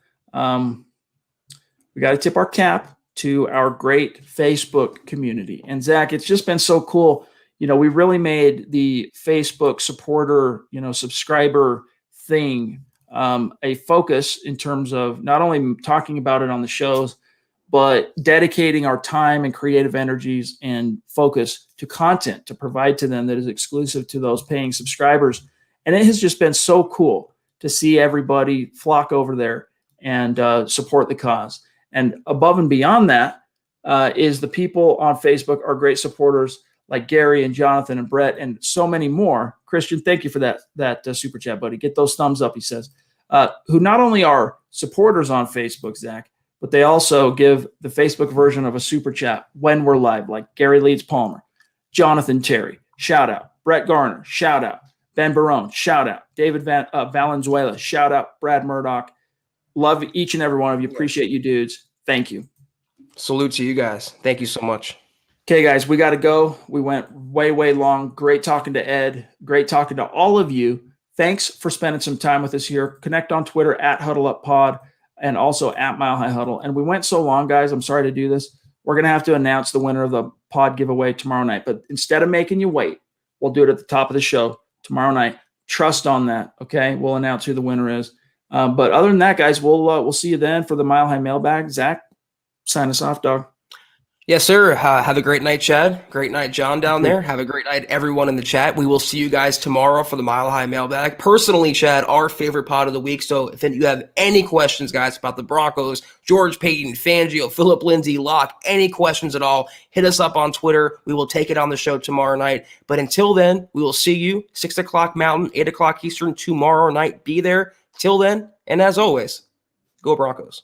To our great Facebook community. And Zach, it's just been so cool. We really made the Facebook supporter, subscriber thing a focus in terms of not only talking about it on the shows, but dedicating our time and creative energies and focus to content to provide to them that is exclusive to those paying subscribers. And it has just been so cool to see everybody flock over there and support the cause. And above and beyond that is the people on Facebook are great supporters like Gary and Jonathan and Brett and so many more. Christian, thank you for that super chat, buddy. Get those thumbs up, he says, who not only are supporters on Facebook, Zach, but they also give the Facebook version of a super chat when we're live, like Gary Leeds Palmer, Jonathan Terry, shout out, Brett Garner, shout out, Ben Barone, shout out, David Valenzuela, shout out, Brad Murdoch. Love each and every one of you. Appreciate you dudes. Thank you. Salute to you guys. Thank you so much. Okay, guys, we got to go. We went way, way long. Great talking to Ed. Great talking to all of you. Thanks for spending some time with us here. Connect on Twitter at HuddleUpPod and also at Mile High Huddle. And we went so long, guys. I'm sorry to do this. We're going to have to announce the winner of the pod giveaway tomorrow night. But instead of making you wait, we'll do it at the top of the show tomorrow night. Trust on that, okay? We'll announce who the winner is. But other than that, guys, we'll see you then for the Mile High Mailbag. Zach, sign us off, dog. Yes, sir. Have a great night, Chad. Great night, John, down there. Have a great night, everyone in the chat. We will see you guys tomorrow for the Mile High Mailbag. Personally, Chad, our favorite pod of the week. So if you have any questions, guys, about the Broncos, George Payton, Fangio, Philip Lindsay, Locke, any questions at all, hit us up on Twitter. We will take it on the show tomorrow night. But until then, we will see you 6 o'clock Mountain, 8 o'clock Eastern tomorrow night. Be there. Till then, and as always, go Broncos.